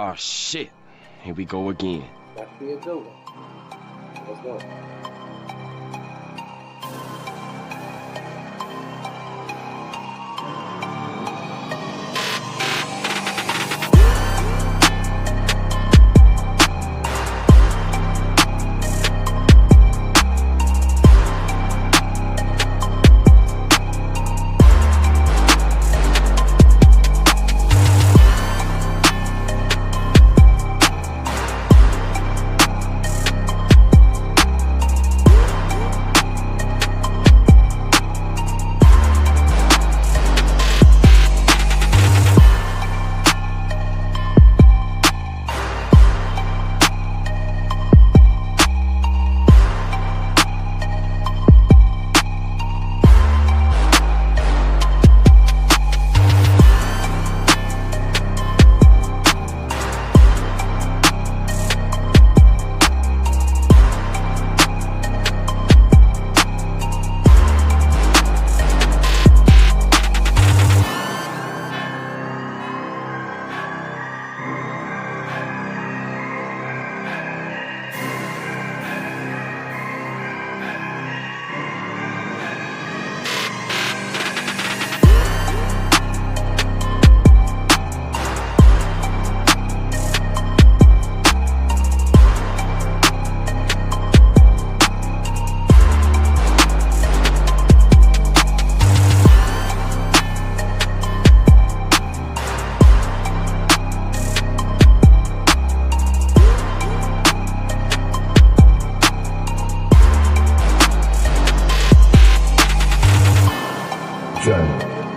Oh shit. Here we go again. That's be a good one. Let's go.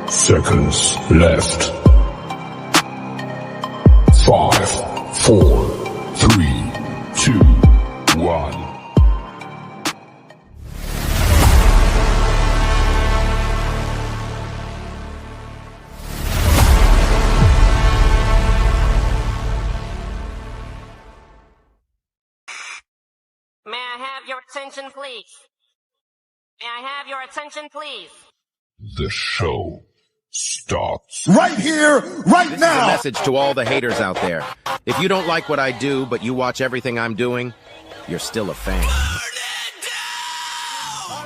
Seconds left. 5, 4, 3, 2, 1. May I have your attention, please? May I have your attention, please? The show starts right here, right This now. is a message to all the haters out there. If you don't like what I do, but you watch everything I'm doing, you're still a fan. All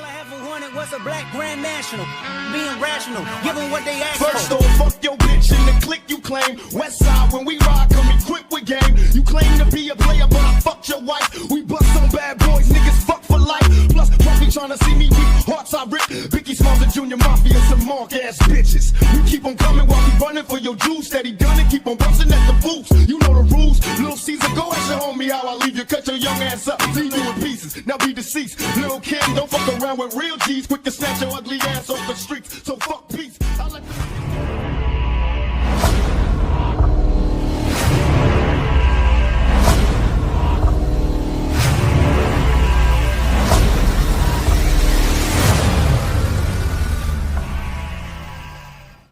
I ever wanted was a black grand national. Being rational, giving what they ask First for. off, fuck your bitch in the clique you claim. West side, when we ride, come equipped with game. You claim to be a player, but I fucked your wife. We bust on bad boys, niggas fuck for life. Plus, probably trying to see me weak. Hearts I rip. Biggie Smalls and Junior Mafia, some mark ass bitches. We keep on coming while we running for your juice. Steady gunning, keep on busting at the boots. You know the rules. Little Caesar, go ask your homie how I leave you. Cut your young ass up, leave you in pieces. Now be deceased. Little Kim, don't fuck around with real G's. Quick to snatch your ugly ass off the streets. So fuck peace. I like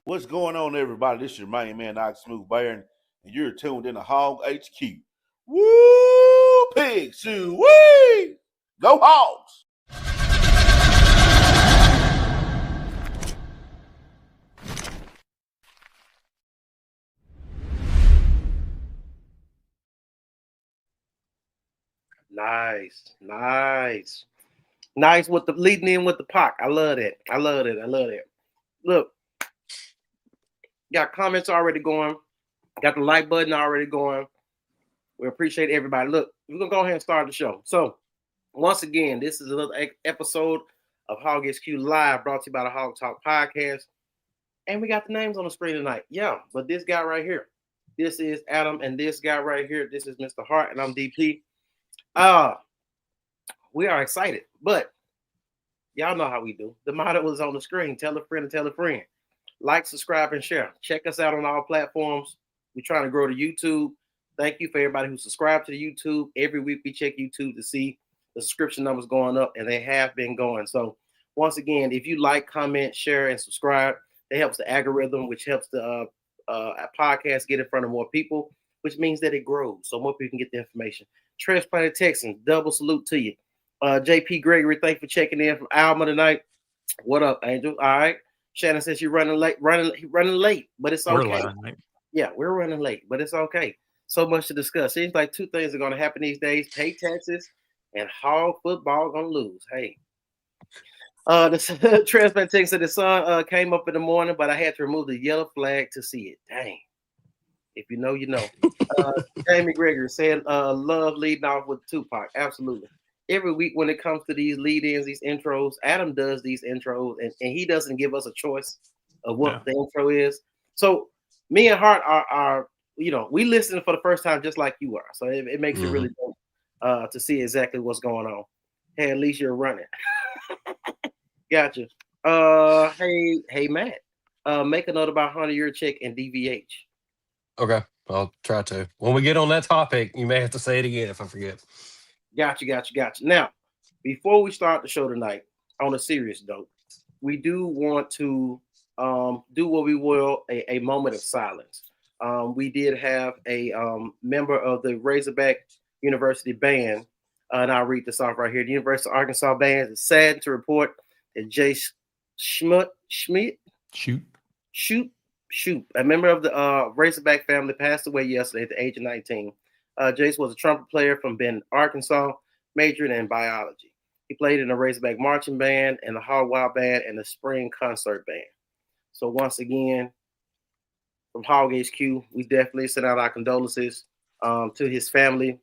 What's going on, everybody? This is your main man, Ox Smooth Baron, and you're tuned in to Hog HQ. Woo! Pig Sue! Wee! Go Hogs! Nice with the leading in with the Pac. I love it. Look, got comments already going. Got the like button already going. We appreciate everybody. Look, we're gonna go ahead and start the show. So, once again, this is another episode of Hog HQ Live, brought to you by the Hog Talk Podcast. And we got the names on the screen tonight. Yeah, but this guy right here, this is Adam, and this guy right here, this is Mr. Hart, and I'm DP. We are excited, but y'all know how we do. The motto is on the screen. Tell a friend and tell a friend. Like, subscribe, and share. Check us out on all platforms. We're trying to grow to YouTube. Thank you for everybody who subscribed to the YouTube. Every week we check YouTube to see the subscription numbers going up, and they have been going. So once again, if you like, comment, share, and subscribe, it helps the algorithm, which helps the podcast get in front of more people, which means that it grows so more people can get the information. Transplanted Texans, double salute to you. JP Gregory, thanks for checking in from Alma tonight. What up, Angel? All right. Shannon says you're running late, but it's okay. We're Yeah, we're running late, but it's okay. So much to discuss. Seems like two things are going to happen these days: pay taxes and hog football going to lose. Hey, the transplant text said the sun came up in the morning, but I had to remove the yellow flag to see it. Dang. If you know, you know. Jamie Gregory said, love leading off with Tupac. Absolutely. Every week when it comes to these lead-ins, these intros, Adam does these intros, and he doesn't give us a choice of what the intro is. So me and Hart are we listen for the first time just like you are. So it makes it really dope to see exactly what's going on. Hey, at least you're running. Gotcha. Hey, Matt. Make a note about Hunter your check and DVH. Okay, I'll try to. When we get on that topic, you may have to say it again if I forget. Gotcha. Now, before we start the show tonight, on a serious note, we do want to do what we will a moment of silence. We did have a member of the Razorback University band, and I'll read this off right here. The University of Arkansas band is sad to report that Jay Shoot, a member of the Razorback family, passed away yesterday at the age of 19. Jace was a trumpet player from Benton, Arkansas, majored in biology. He played in the Razorback marching band and the Hog Wild band and the Spring concert band. So once again, from Hog HQ, we definitely send out our condolences to his family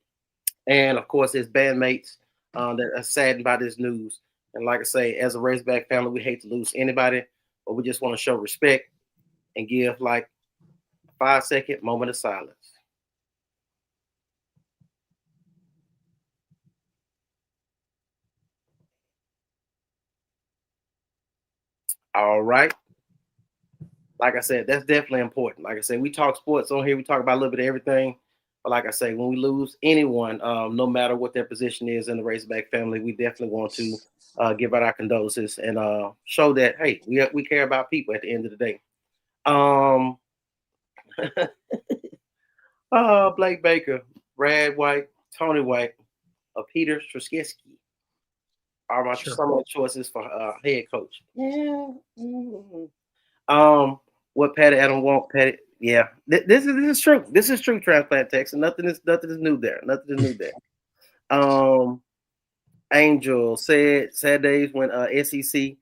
and, of course, his bandmates that are saddened by this news. And like I say, as a Razorback family, we hate to lose anybody, but we just want to show respect and give like a 5-second moment of silence. All right. Like I said, that's definitely important. Like I said, we talk sports on here. We talk about a little bit of everything. But like I say, when we lose anyone, no matter what their position is in the Razorback family, we definitely want to give out our condolences and show that, hey, we care about people at the end of the day. Blake Baker, Brad White, Tony White, Peter Strzeski are my some of the choices for head coach. Yeah. What Patty Adam want? Patty, yeah. This is true. This is true. Transplant text, and nothing is new there. Nothing is new there. Angel said sad days when SEC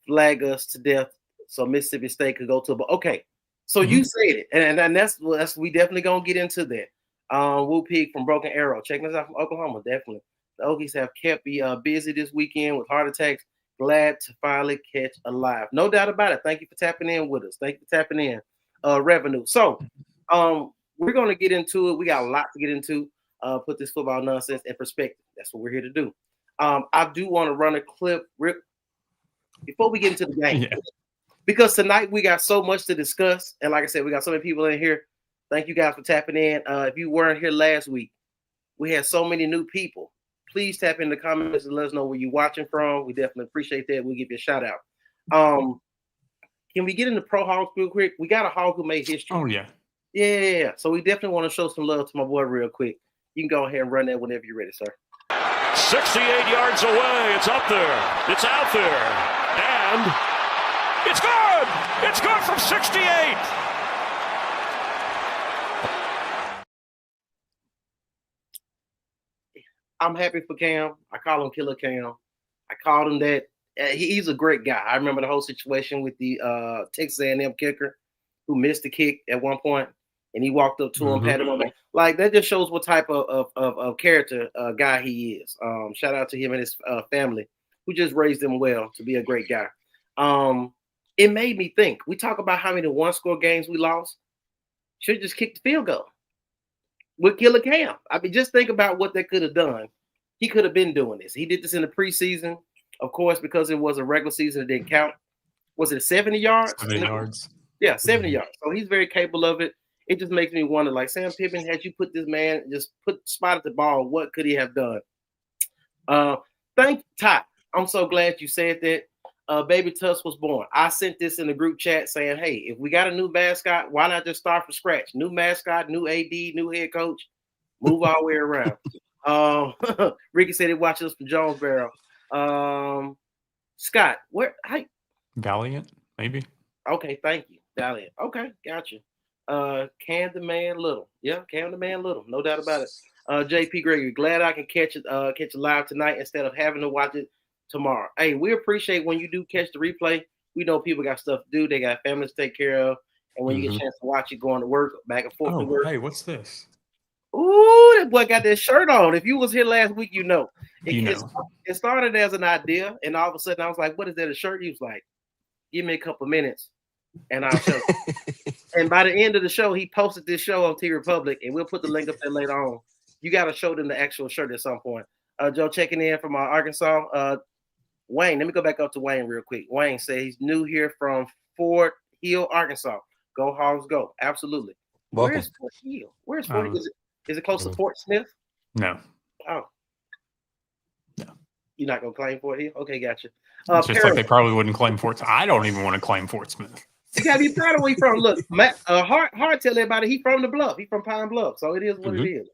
flag us to death, so Mississippi State could go to. But okay, so you said it, and that's we definitely gonna get into that. Woo Pig from Broken Arrow, checking us out from Oklahoma, definitely. The Okies have kept me busy this weekend with heart attacks. Glad to finally catch a live. No doubt about it. Thank you for tapping in with us. Thank you for tapping in. Revenue. So we're going to get into it. We got a lot to get into. Put this football nonsense in perspective. That's what we're here to do. I do want to run a clip before we get into the game. Yeah. Because tonight we got so much to discuss. And like I said, we got so many people in here. Thank you guys for tapping in. If you weren't here last week, we had so many new people. Please tap in the comments and let us know where you're watching from. We definitely appreciate that. We'll give you a shout out. Can we get into Pro Hogs real quick? We got a hog who made history. Oh, yeah. Yeah. So we definitely want to show some love to my boy real quick. You can go ahead and run that whenever you're ready, sir. 68 yards away. It's up there. It's out there. And it's good. It's good from 68. I'm happy for Cam. I call him Killer Cam. I called him that. He's a great guy. I remember the whole situation with the Texas A&M kicker who missed the kick at one point, and he walked up to him, patted him on the back. Like, that just shows what type of character guy he is. Shout out to him and his family who just raised him well to be a great guy. It made me think. We talk about how many one-score games we lost. Should have just kicked the field goal with Killer Cam. I mean, just think about what they could have done. He could have been doing this. He did this in the preseason, of course, because it was a regular season. It didn't count. Was it 70 yards? 70 yards. Yeah, 70 yards. So he's very capable of it. It just makes me wonder, like, Sam Pittman, had you put this man, just spotted the ball, what could he have done? Thank Ty. I'm so glad you said that. Baby Tuss was born. I sent this in the group chat saying, hey, if we got a new mascot, why not just start from scratch? New mascot, new AD, new head coach, move all the way around. Ricky said he watches us from Jonesboro. Scott, where? Hey, Valiant, maybe. Okay, thank you. Valiant. Okay, gotcha. Can the man little? Yeah, can the man little? No doubt about it. JP Gregory, glad I can catch it live tonight instead of having to watch it tomorrow. Hey, we appreciate when you do catch the replay. We know people got stuff to do, they got families to take care of, and when you get a chance to watch it, going to work, back and forth to work. Hey, what's this? Ooh, that boy got that shirt on. If you was here last week, you know. It started as an idea, and all of a sudden I was like, what is that, a shirt? He was like, give me a couple minutes, and I'll show you. And by the end of the show, he posted this show on T Republic, and we'll put the link up there later on. You got to show them the actual shirt at some point. Joe checking in from Arkansas. Wayne, let me go back up to Wayne real quick. Wayne says he's new here from Fort Hill, Arkansas. Go Hogs, go! Absolutely. Welcome. Where's Fort Hill? Where's Fort Hill? Is it close to Fort Smith? No. Oh. No. You're not gonna claim Fort Hill? Okay, gotcha. It's just like they probably wouldn't claim Fort. I don't even want to claim Fort Smith. You gotta be proud of where he's from. Look, Matt, hard tell everybody he's from the Bluff. He's from Pine Bluff, so it is what it is.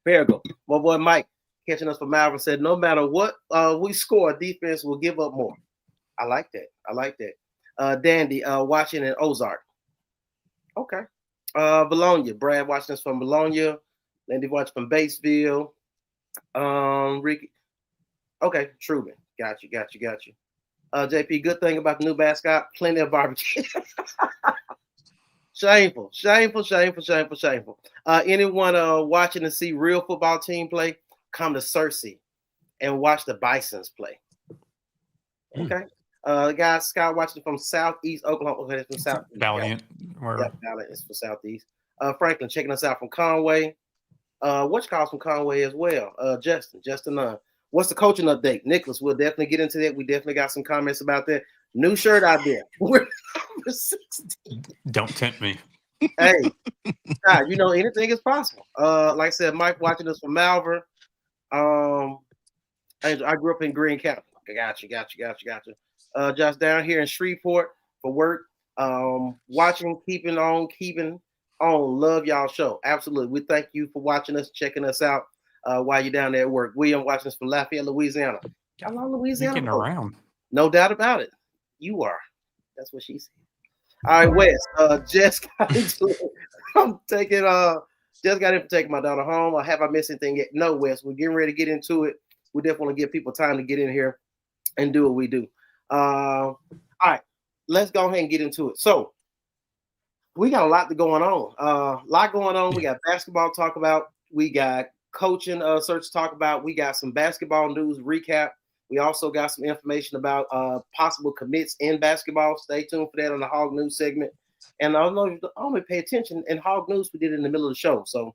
Farragut, my boy Mike, catching us from Malvern, said no matter what we score, defense will give up more. I like that. Dandy, watching in Ozark. Okay. Bologna, Brad watching us from Bologna. Landy watching from Batesville. Ricky. Okay, Truman. Got you. JP, good thing about the new mascot, plenty of barbecue. Shameful. Anyone watching to see real football team play, come to Searcy and watch the Bisons play. Okay. Guys, Scott watching from Southeast Oklahoma. Okay, from South Valiant. Valiant is from Southeast. Franklin checking us out from Conway. What's calls from Conway as well. Justin. What's the coaching update? Nicholas, we'll definitely get into that. We definitely got some comments about that. New shirt out there. We're number 16. Don't tempt me. Hey, God, anything is possible. Like I said, Mike watching us from Malvern. I grew up in Greene County. Got you. Josh down here in Shreveport for work. Watching, keeping on. Love y'all show. Absolutely. We thank you for watching us, checking us out while you're down there at work. William watching us from Lafayette, Louisiana. How long Louisiana? Getting around. No doubt about it. You are. That's what she said. All right, Wes. Just got into it. Just got in for taking my daughter home. Have I missed anything yet? No, Wes. We're getting ready to get into it. We definitely want to give people time to get in here and do what we do. All right, let's go ahead and get into it. So we got a lot going on. We got basketball to talk about. We got coaching search to talk about. We got some basketball news recap. We also got some information about possible commits in basketball. Stay tuned for that on the Hog News segment. And I don't know if you only pay attention in Hog News, we did it in the middle of the show. So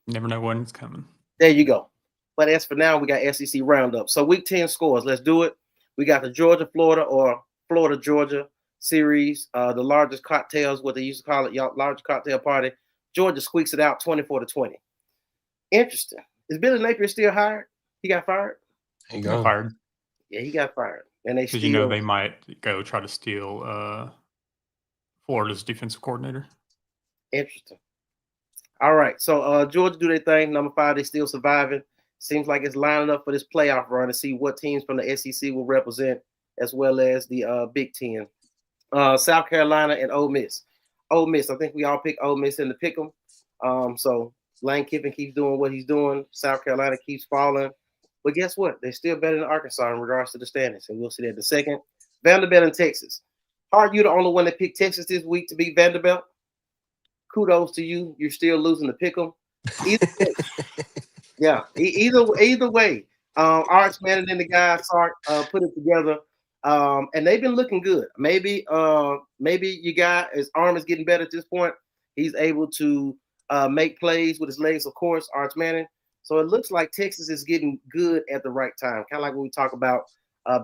never know when it's coming. There you go. But as for now, we got SEC Roundup. So week 10 scores. Let's do it. We got the Georgia-Florida or Florida-Georgia series. The largest cocktails, what they used to call it, large cocktail party. Georgia squeaks it out 24-20. Interesting. Is Billy Napier still hired? He got fired? He got fired. Yeah, he got fired. And they still, they might go try to steal Florida's defensive coordinator. Interesting. All right. So Georgia do their thing. Number 5, they still surviving. Seems like it's lining up for this playoff run to see what teams from the SEC will represent, as well as the Big Ten. South Carolina and Ole Miss. Ole Miss, I think we all pick Ole Miss in the pick 'em. So Lane Kiffin keeps doing what he's doing. South Carolina keeps falling. But guess what? They're still better than Arkansas in regards to the standings, and we'll see that in a second. Vanderbilt and Texas. Hard, you the only one that picked Texas this week to beat Vanderbilt. Kudos to you. You're still losing to pick 'em. Yeah, either way. Arch Manning and the guys put it together, and they've been looking good. Maybe you got his arm is getting better at this point. He's able to make plays with his legs, of course. Arch Manning. So it looks like Texas is getting good at the right time, kind of like when we talk about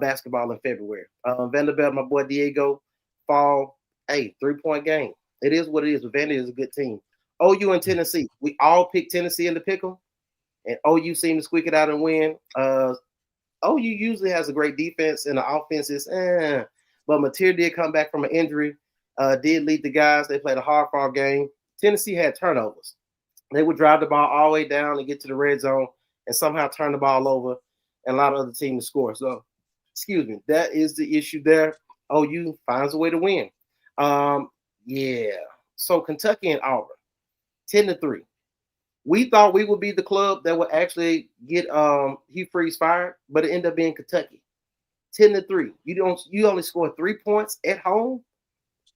basketball in February. Vanderbilt, my boy Diego, fall. Hey, 3-point game. It is what it is. But Vanderbilt is a good team. OU and Tennessee. We all picked Tennessee in the pick 'em. And OU seemed to squeak it out and win. OU usually has a great defense, and the offense is But Mateer did come back from an injury, did lead the guys. They played a hard-fought game. Tennessee had turnovers. They would drive the ball all the way down and get to the red zone and somehow turn the ball over and allow the other team to score. So, that is the issue there. OU finds a way to win. Yeah. So Kentucky and Auburn, 10-3. We thought we would be the club that would actually get Hugh Freeze fired, but it ended up being Kentucky. 10-3. You only scored 3 points at home.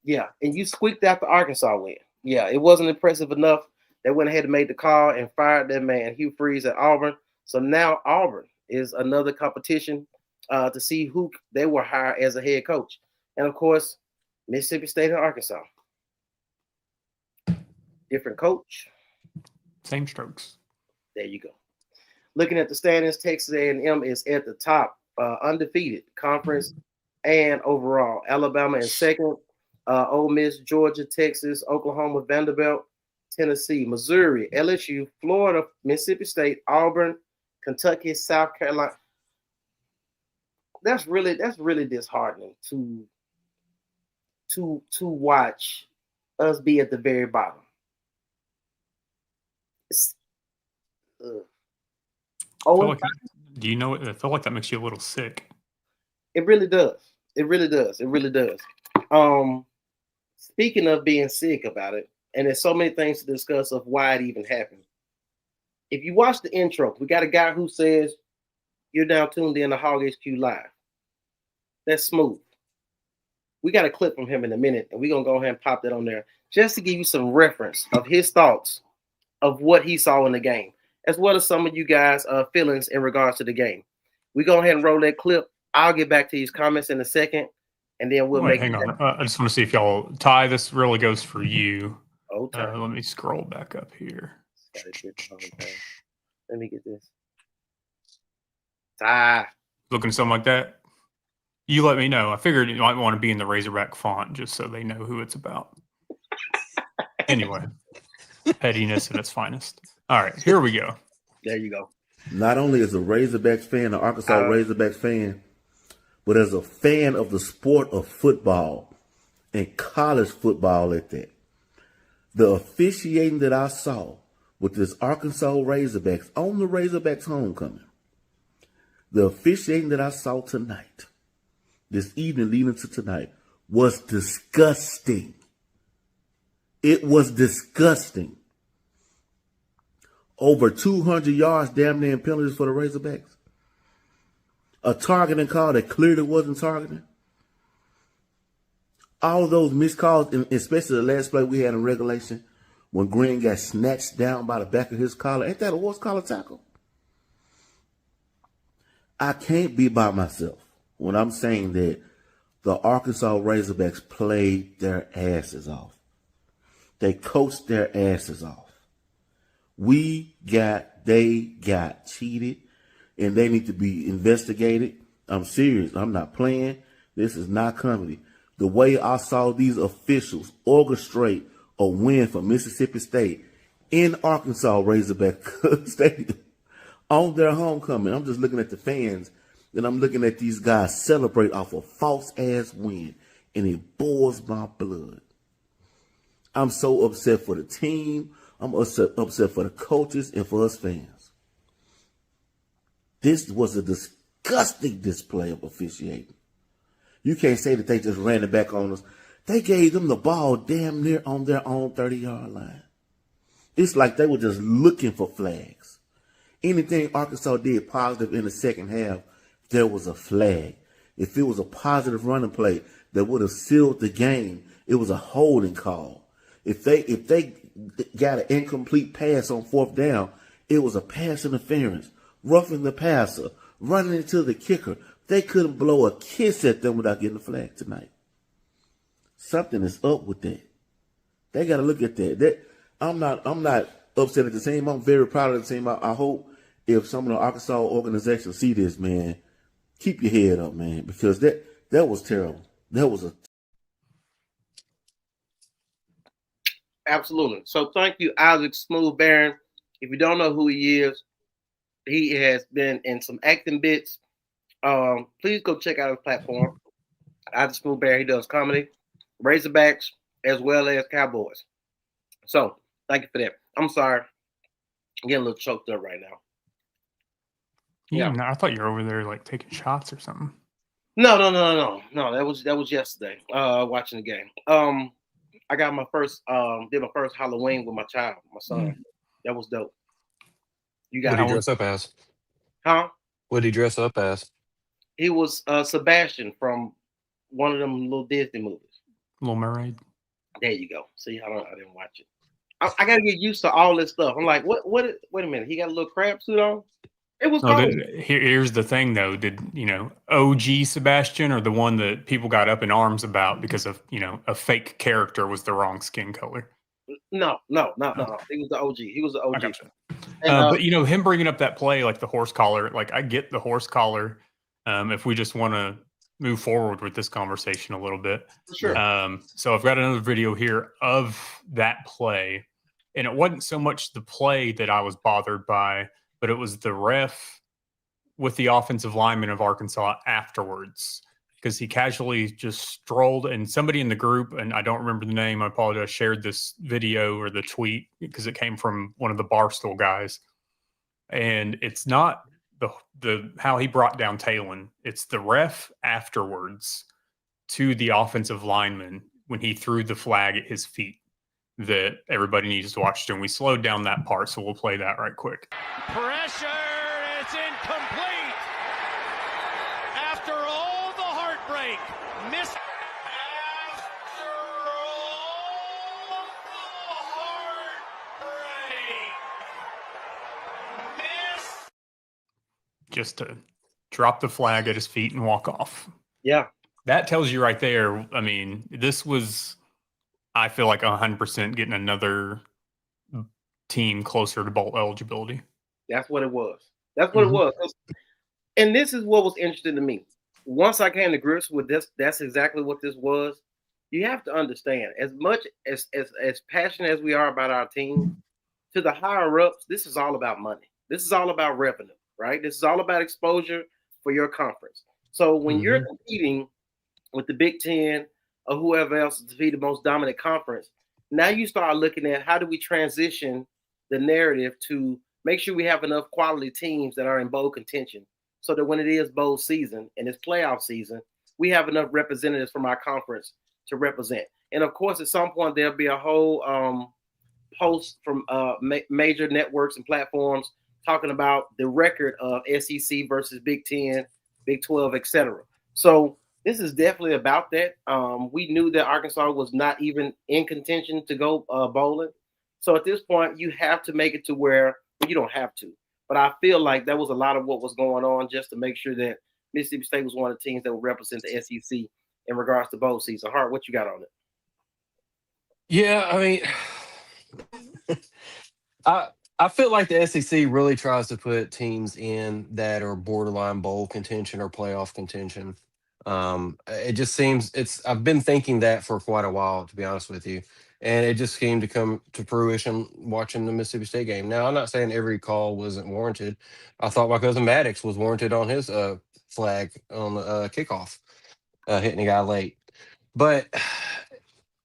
Yeah, and you squeaked out the Arkansas win. Yeah, it wasn't impressive enough. They went ahead and made the call and fired that man Hugh Freeze at Auburn. So now Auburn is another competition to see who they will hire as a head coach, and of course Mississippi State and Arkansas. Different coach, Same strokes. There you go. Looking at the standings, Texas A&M is at the top, undefeated conference and overall. Alabama in second, Ole Miss, Georgia, Texas, Oklahoma, Vanderbilt, Tennessee, Missouri, LSU, Florida, Mississippi State, Auburn, Kentucky, South Carolina. That's really disheartening to watch us be at the very bottom. Do you know? I feel like that makes you a little sick. It really does. It really does. It really does. Speaking of being sick about it, and there's so many things to discuss of why it even happened. If you watch the intro, we got a guy who says, "You're now tuned in to Hog HQ Live." That's smooth. We got a clip from him in a minute, and we're going to go ahead and pop that on there just to give you some reference of his thoughts of what he saw in the game, as well as some of you guys' feelings in regards to the game. We go ahead and roll that clip. I'll get back to these comments in a second, and then we'll hang on. I just want to see if y'all, Ty, this really goes for you. Okay. Let me scroll back up here. Let me get this. Ty. Looking something like that? You let me know. I figured you might want to be in the Razorback font just so they know who it's about. Anyway, pettiness at its finest. All right, here we go. There you go. Not only as a Razorbacks fan, an Arkansas Razorbacks fan, but as a fan of the sport of football and college football at that. The officiating that I saw with this Arkansas Razorbacks on the Razorbacks homecoming, the officiating that I saw tonight, this evening leading to tonight, was disgusting. It was disgusting. Over 200 yards damn near in penalties for the Razorbacks. A targeting call that clearly wasn't targeting. All of those missed calls, especially the last play we had in regulation, when Green got snatched down by the back of his collar. Ain't that a horse collar tackle? I can't be by myself when I'm saying that the Arkansas Razorbacks played their asses off. They coached their asses off. They got cheated, and they need to be investigated. I'm serious. I'm not playing. This is not comedy. The way I saw these officials orchestrate a win for Mississippi State in Arkansas Razorback Stadium on their homecoming. I'm just looking at the fans, and I'm looking at these guys celebrate off a false-ass win, and it boils my blood. I'm so upset for the team. I'm upset for the coaches and for us fans. This was a disgusting display of officiating. You can't say that they just ran it back on us. They gave them the ball damn near on their own 30-yard line. It's like they were just looking for flags. Anything Arkansas did positive in the second half, there was a flag. If it was a positive running play that would have sealed the game, it was a holding call. If they got an incomplete pass on fourth down, it was a pass interference, roughing the passer, running into the kicker. They couldn't blow a kiss at them without getting a flag tonight. Something is up with that. They got to look at that. I'm not upset at the team. I'm very proud of the team. I hope if some of the Arkansas organizations see this, man, keep your head up, man, because that was terrible. That was a Absolutely. So thank you, Isaac Smooth Baron. If you don't know who he is, he has been in some acting bits. Please go check out his platform. Isaac Smooth Baron, he does comedy, Razorbacks, as well as Cowboys. So thank you for that. I'm sorry. I'm getting a little choked up right now. Yeah, no, I thought you were over there like taking shots or something. No. That was yesterday. Watching the game. I got my first did my first Halloween with my child, my son. That was dope. You What got did he dress up as? Huh? What did he dress up as? He was Sebastian from one of them little Disney movies. Little Mermaid. There you go. See, I didn't watch it. I got to get used to all this stuff. I'm like, what? Wait a minute. He got a little crab suit on. It was No, cold. here's the thing, though. Did OG Sebastian or the one that people got up in arms about because of a fake character was the wrong skin color? No. He was the OG. He was the OG. I gotcha. And, but him bringing up that play, like the horse collar, like I get the horse collar. If we just want to move forward with this conversation a little bit, sure. So I've got another video here of that play, and it wasn't so much the play that I was bothered by, but it was the ref with the offensive lineman of Arkansas afterwards, because he casually just strolled, and somebody in the group, and I don't remember the name, I apologize, shared this video or the tweet because it came from one of the Barstool guys. And it's not the how he brought down Talon. It's the ref afterwards to the offensive lineman when he threw the flag at his feet that everybody needs to watch. And we slowed down that part, so we'll play that right quick. Pressure, it's incomplete. After all the heartbreak, missed. After all the heartbreak, missed. Just to drop the flag at his feet and walk off. Yeah. That tells you right there. I mean, this was, I feel like 100% getting another team closer to bowl eligibility. That's what it was. That's what it was. And this is what was interesting to me. Once I came to grips with this, that's exactly what this was. You have to understand, as much as passionate as we are about our team, to the higher ups, this is all about money. This is all about revenue, right? This is all about exposure for your conference. So when you're competing with the Big Ten or whoever else to be the most dominant conference, now you start looking at how do we transition the narrative to make sure we have enough quality teams that are in bowl contention so that when it is bowl season and it's playoff season, we have enough representatives from our conference to represent. And of course, at some point, there'll be a whole post from major networks and platforms talking about the record of SEC versus Big Ten, Big 12, etc. So this is definitely about that. We knew that Arkansas was not even in contention to go bowling. So at this point, you have to make it to where you don't have to. But I feel like that was a lot of what was going on just to make sure that Mississippi State was one of the teams that would represent the SEC in regards to bowl season. Hart, what you got on it? Yeah, I mean, I feel like the SEC really tries to put teams in that are borderline bowl contention or playoff contention. It just seems I've been thinking that for quite a while, to be honest with you. And it just came to come to fruition watching the Mississippi State game. Now, I'm not saying every call wasn't warranted. I thought my cousin Maddox was warranted on his flag on the kickoff, hitting the guy late. But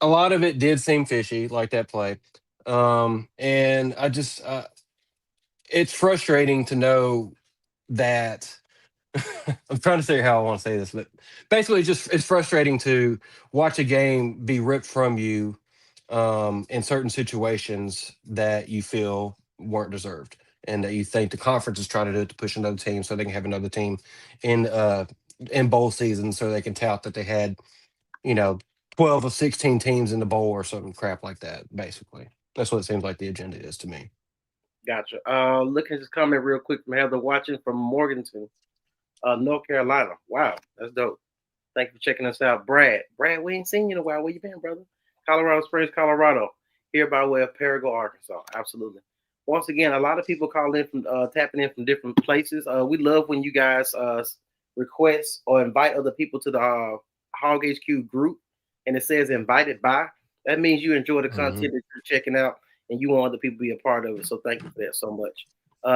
a lot of it did seem fishy, like that play. And I just, it's frustrating to know that. I'm trying to say how I want to say this, but basically, it's frustrating to watch a game be ripped from you in certain situations that you feel weren't deserved, and that you think the conference is trying to do it to push another team so they can have another team in bowl season, so they can tout that they had 12 of 16 teams in the bowl or something crap like that. Basically, that's what it seems like the agenda is to me. Gotcha. Looking at this comment real quick from Heather watching from Morganton, North Carolina. Wow, that's dope. Thank you for checking us out. Brad, we ain't seen you in a while. Where you been, brother? Colorado Springs, Colorado. Here by way of Parago, Arkansas. Absolutely. Once again, a lot of people call in from tapping in from different places. We love when you guys request or invite other people to the Hog HQ group, and it says invited by. That means you enjoy the content that you're checking out, and you want other people to be a part of it. So thank you for that so much.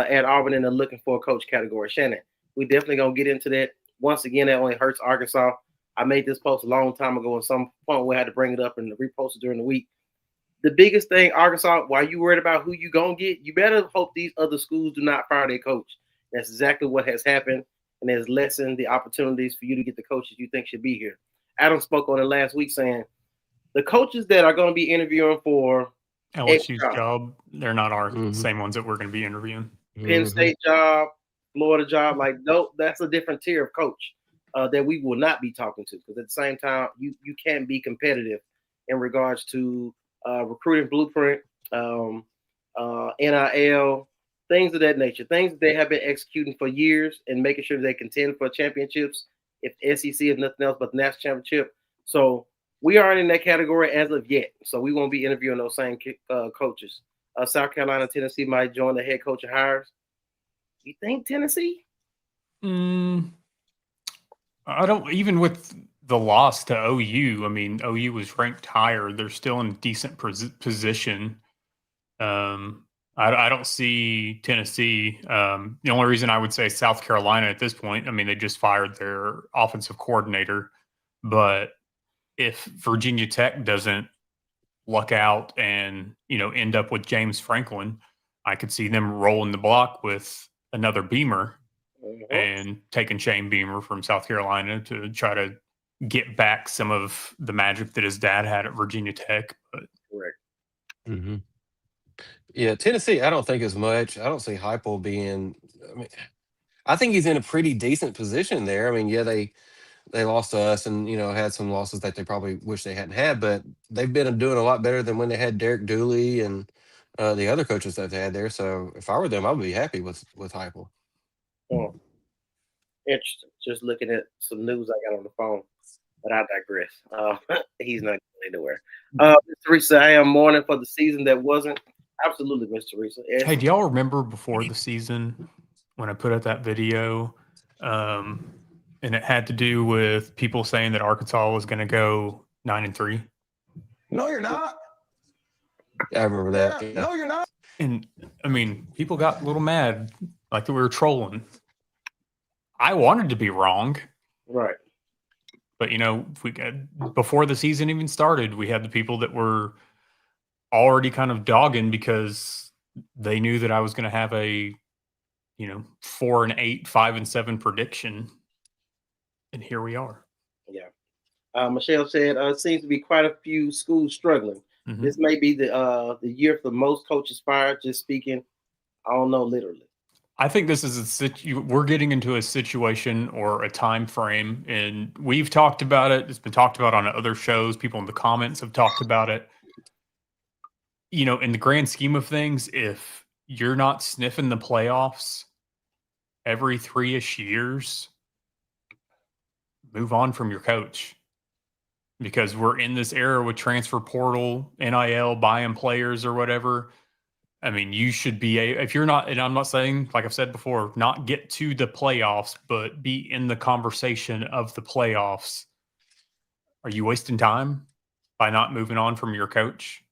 At Auburn in the looking for a coach category. Shannon, we definitely going to get into that. Once again, that only hurts Arkansas. I made this post a long time ago, and some point we had to bring it up and repost it during the week. The biggest thing, Arkansas, while you worried about who you going to get, you better hope these other schools do not fire their coach. That's exactly what has happened, and has lessened the opportunities for you to get the coaches you think should be here. Adam spoke on it last week saying, the coaches that are going to be interviewing for LSU's job, job, they're not our same ones that we're going to be interviewing. Penn State job, Florida job, like that's a different tier of coach that we will not be talking to, because at the same time, you can't be competitive in regards to recruiting blueprint, NIL, things of that nature, things that they have been executing for years and making sure they contend for championships, if SEC is nothing else but the national championship. So we aren't in that category as of yet. So we won't be interviewing those same coaches. South Carolina, Tennessee might join the head coaching hires. You think Tennessee? I don't, even with the loss to OU. I mean, OU was ranked higher. They're still in a decent position. I don't see Tennessee. The only reason I would say South Carolina at this point, I mean, they just fired their offensive coordinator. But if Virginia Tech doesn't luck out and, end up with James Franklin, I could see them rolling the block with another Beamer and taking Shane Beamer from South Carolina to try to get back some of the magic that his dad had at Virginia Tech. But correct. Yeah, Tennessee, I don't think as much. I don't see Heupel being. I mean, I think he's in a pretty decent position there. I mean, yeah, they lost to us, and had some losses that they probably wish they hadn't had, but they've been doing a lot better than when they had Derek Dooley and the other coaches that they had there. So if I were them, I would be happy with Heupel. Oh, interesting. Just looking at some news I got on the phone, but I digress. He's not going anywhere. Teresa, I am mourning for the season that wasn't. Absolutely, Miss Teresa. Hey, do y'all remember before the season when I put out that video, and it had to do with people saying that Arkansas was going to go 9-3? No, you're not. I remember that. Yeah. No, you're not. And I mean, people got a little mad, like that we were trolling. I wanted to be wrong, right? But before the season even started, we had the people that were already kind of dogging because they knew that I was going to have a 4-8, 5-7 prediction, and here we are. Yeah. Michelle said it seems to be quite a few schools struggling. Mm-hmm. This may be the year for most coaches fired. Just speaking, I don't know, literally. I think this is we're getting into a situation or a time frame, and we've talked about it. It's been talked about on other shows. People in the comments have talked about it. In the grand scheme of things, if you're not sniffing the playoffs every 3-ish years, move on from your coach, because we're in this era with transfer portal, NIL, buying players or whatever. I mean, you should be if you're not, and I'm not saying, like I've said before, not get to the playoffs, but be in the conversation of the playoffs. Are you wasting time by not moving on from your coach?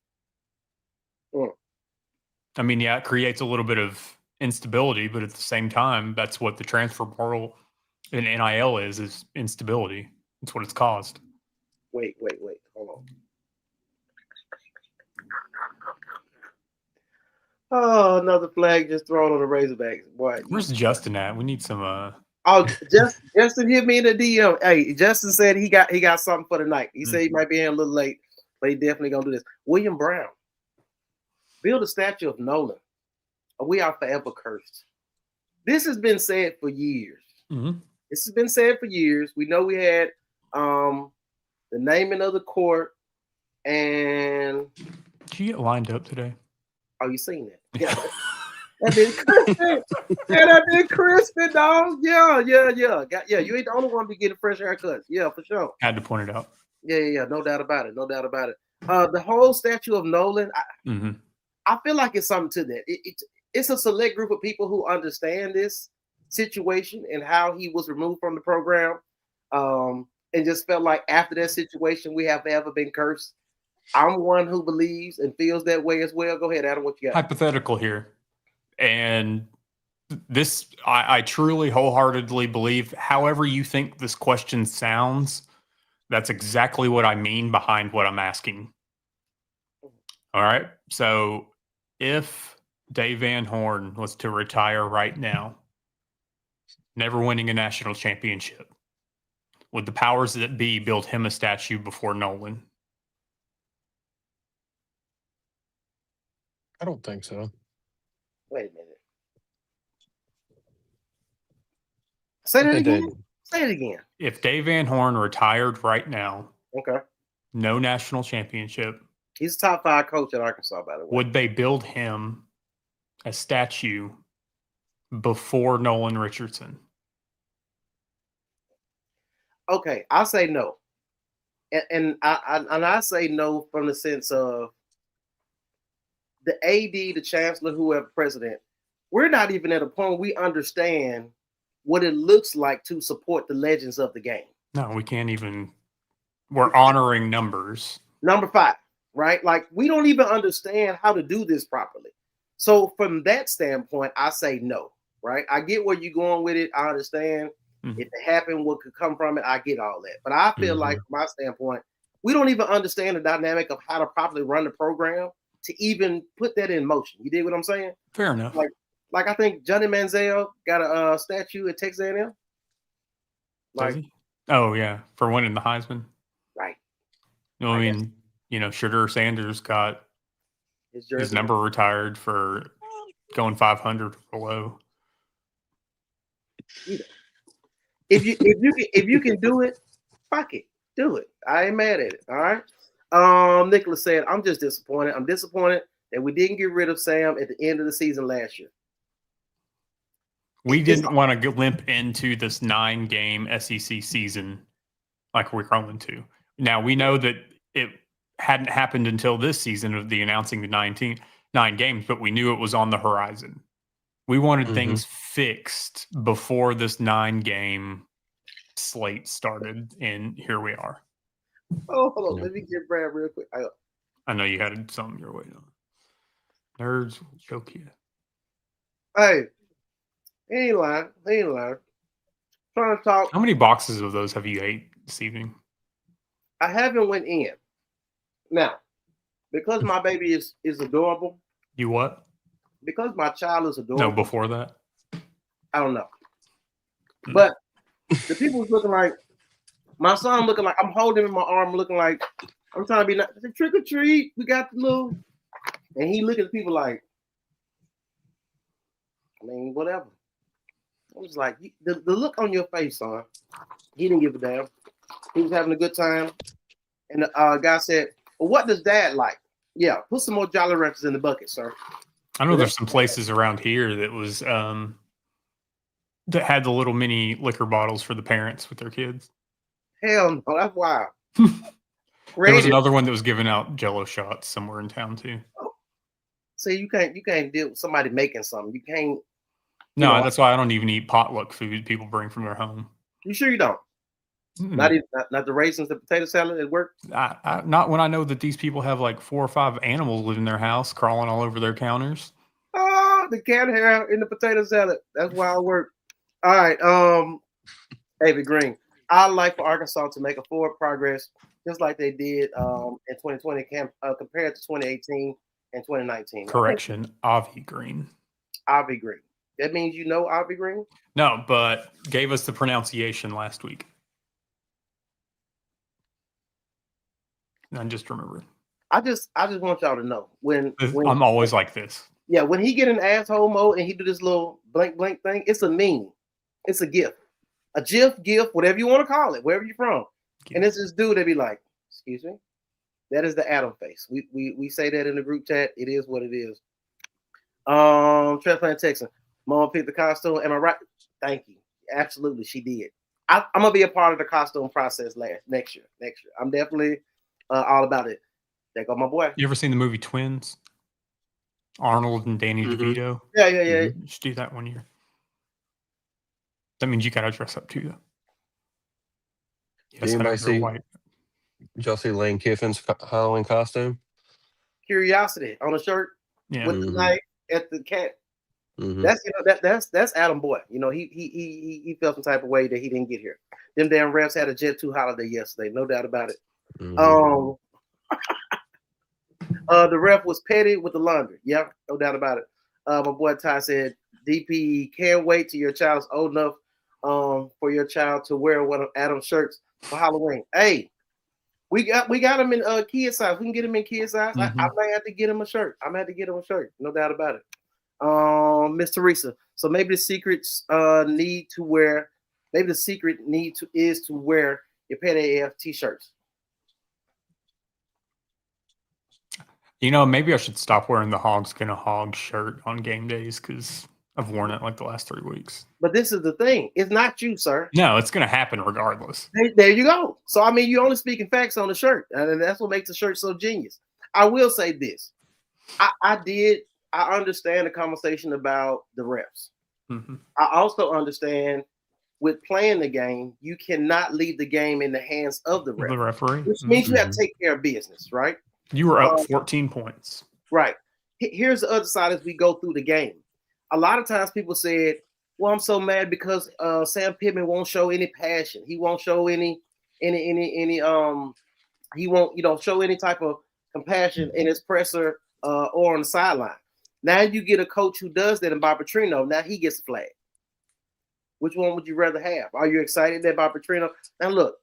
I mean, yeah, it creates a little bit of instability, but at the same time, that's what the transfer portal and NIL is instability. That's what it's caused. Wait. Hold on. Oh, another flag just thrown on the Razorbacks. Boy, where's Justin at? We need some. Justin hit me in the DM. Hey, Justin said he got something for the night. He said he might be here a little late, but he definitely gonna do this. William Brown, build a statue of Nolan, or we are forever cursed. This has been said for years. Mm-hmm. This has been said for years. We know we had the naming of the court, and did you get lined up today? Oh, you seen that? Yeah. That been crispy. That been crispy, dog. Yeah. You ain't the only one be getting fresh haircuts. Yeah, for sure. Had to point it out. Yeah. No doubt about it. The whole statue of Nolan, I feel like it's something to that. It's a select group of people who understand this situation and how he was removed from the program, and just felt like after that situation, we have ever been cursed. I'm one who believes and feels that way as well. Go ahead, Adam. What you got? Hypothetical here. And this, I truly wholeheartedly believe, however you think this question sounds, that's exactly what I mean behind what I'm asking. All right. So if Dave Van Horn was to retire right now, never winning a national championship, would the powers that be build him a statue before Nolan? I don't think so. Wait a minute. Say I that think again. they. Say it again. If Dave Van Horn retired right now, Okay. no national championship, He's a top 5 coach at Arkansas, by the way. would they build him a statue before Nolan Richardson? Okay, I say no. And I say no from the sense of the AD, the chancellor, whoever president, we're not even at a point where we understand what it looks like to support the legends of the game. No, we can't even. We're honoring numbers. Number 5, right? Like, we don't even understand how to do this properly. So from that standpoint, I say no, right? I get where you're going with it. I understand. Mhm. If it happened, what could come from it, I get all that. But I feel like, from my standpoint, we don't even understand the dynamic of how to properly run the program to even put that in motion. You dig what I'm saying? Fair enough. Like I think Johnny Manziel got a statue at Texas A&M. Does Like, he? Oh yeah, for winning the Heisman. right. No, I mean, Sugar Sanders got his number retired for going 500 or below. If you can do it, fuck it, do it. I ain't mad at it. All right. Nicholas said, I'm just disappointed. I'm disappointed that we didn't get rid of Sam at the end of the season last year. We didn't want to limp into this 9-game SEC season like we're going to. Now, we know that it hadn't happened until this season of the announcing the 9 games, but we knew it was on the horizon. We wanted things fixed before this 9-game slate started, and here we are. Oh, hold on. Let me get Brad real quick. I know you had something you're waiting on. Nerds will choke you. Hey, he ain't lying. Trying to talk. How many boxes of those have you ate this evening? I haven't went in. Now, because my baby is adorable. You what? Because my child is adorable. No, before that? I don't know. But the people was looking like, my son looking like, I'm holding him in my arm looking like, I'm trying to be nice. Trick or treat. We got the little, and he looking at people like, I mean, whatever. I was like, the look on your face, son. He didn't give a damn. He was having a good time. And the guy said, well, what does dad like? Yeah, put some more Jolly Ranchers in the bucket, sir. I know there's some places around here that was that had the little mini liquor bottles for the parents with their kids. Hell no, that's wild. There was another one that was giving out Jello shots somewhere in town too. See, you can't deal with somebody making something. You can't. No, that's why I don't even eat potluck food people bring from their home. You sure you don't? Not the raisins, the potato salad at work? Not when I know that these people have like 4 or 5 animals living in their house, crawling all over their counters. Oh, the cat hair in the potato salad. That's why I work. All right. David Green. I'd like for Arkansas to make a forward progress, just like they did in 2020 compared to 2018 and 2019. Correction, Avi Green. Avi Green. That means you know Avi Green? No, but gave us the pronunciation last week. I just remembered. I just want y'all to know when I'm always like this. Yeah, when he get in asshole mode and he do this little blank thing, it's a meme. It's a GIF. A GIF, whatever you want to call it, wherever you're from. And it's this dude that be like, excuse me? That is the Adam face. We say that in the group chat. It is what it is. Transplant Texan. Mom picked the costume. Am I right? Thank you. Absolutely, she did. I'm gonna be a part of the costume process next year. I'm definitely all about it. There go my boy. You ever seen the movie Twins? Arnold and Danny DeVito? Yeah. Just do that one year. That means you gotta dress up too, though. Yes, Did white. y'all see Lane Kiffin's Halloween costume? Curiosity on a shirt with the knife at the cat. That's that's Adam Boy. He felt some type of way that he didn't get here. Them damn refs had a Jet 2 holiday yesterday, no doubt about it. The ref was petty with the laundry. Yeah, no doubt about it. My boy Ty said, DP can't wait till your child's old enough for your child to wear one of Adam's shirts for Halloween. Hey, We got them in kid size. We can get them in kid size. Mm-hmm. I might have to get him a shirt. I might have to get him a shirt. No doubt about it. Miss Teresa. So maybe the secrets need to wear. Maybe the secret is to wear your Pet AF t-shirts. You know, maybe I should stop wearing the Hogs Gonna Hog shirt on game days because I've worn it like the last 3 weeks. But this is the thing. It's not you, sir. No, it's going to happen regardless. There you go. So, I mean, you're only speaking facts on the shirt. And that's what makes the shirt so genius. I will say this. I understand the conversation about the refs. Mm-hmm. I also understand with playing the game, you cannot leave the game in the hands of the referee. Which means you have to take care of business, right? You were up 14 points. Right. Here's the other side as we go through the game. A lot of times people said, well, I'm so mad because Sam Pittman won't show any passion. He won't show any he won't, show any type of compassion in his presser or on the sideline. Now you get a coach who does that in Bob Petrino. Now he gets a flag. Which one would you rather have? Are you excited that Bob Petrino? Now look,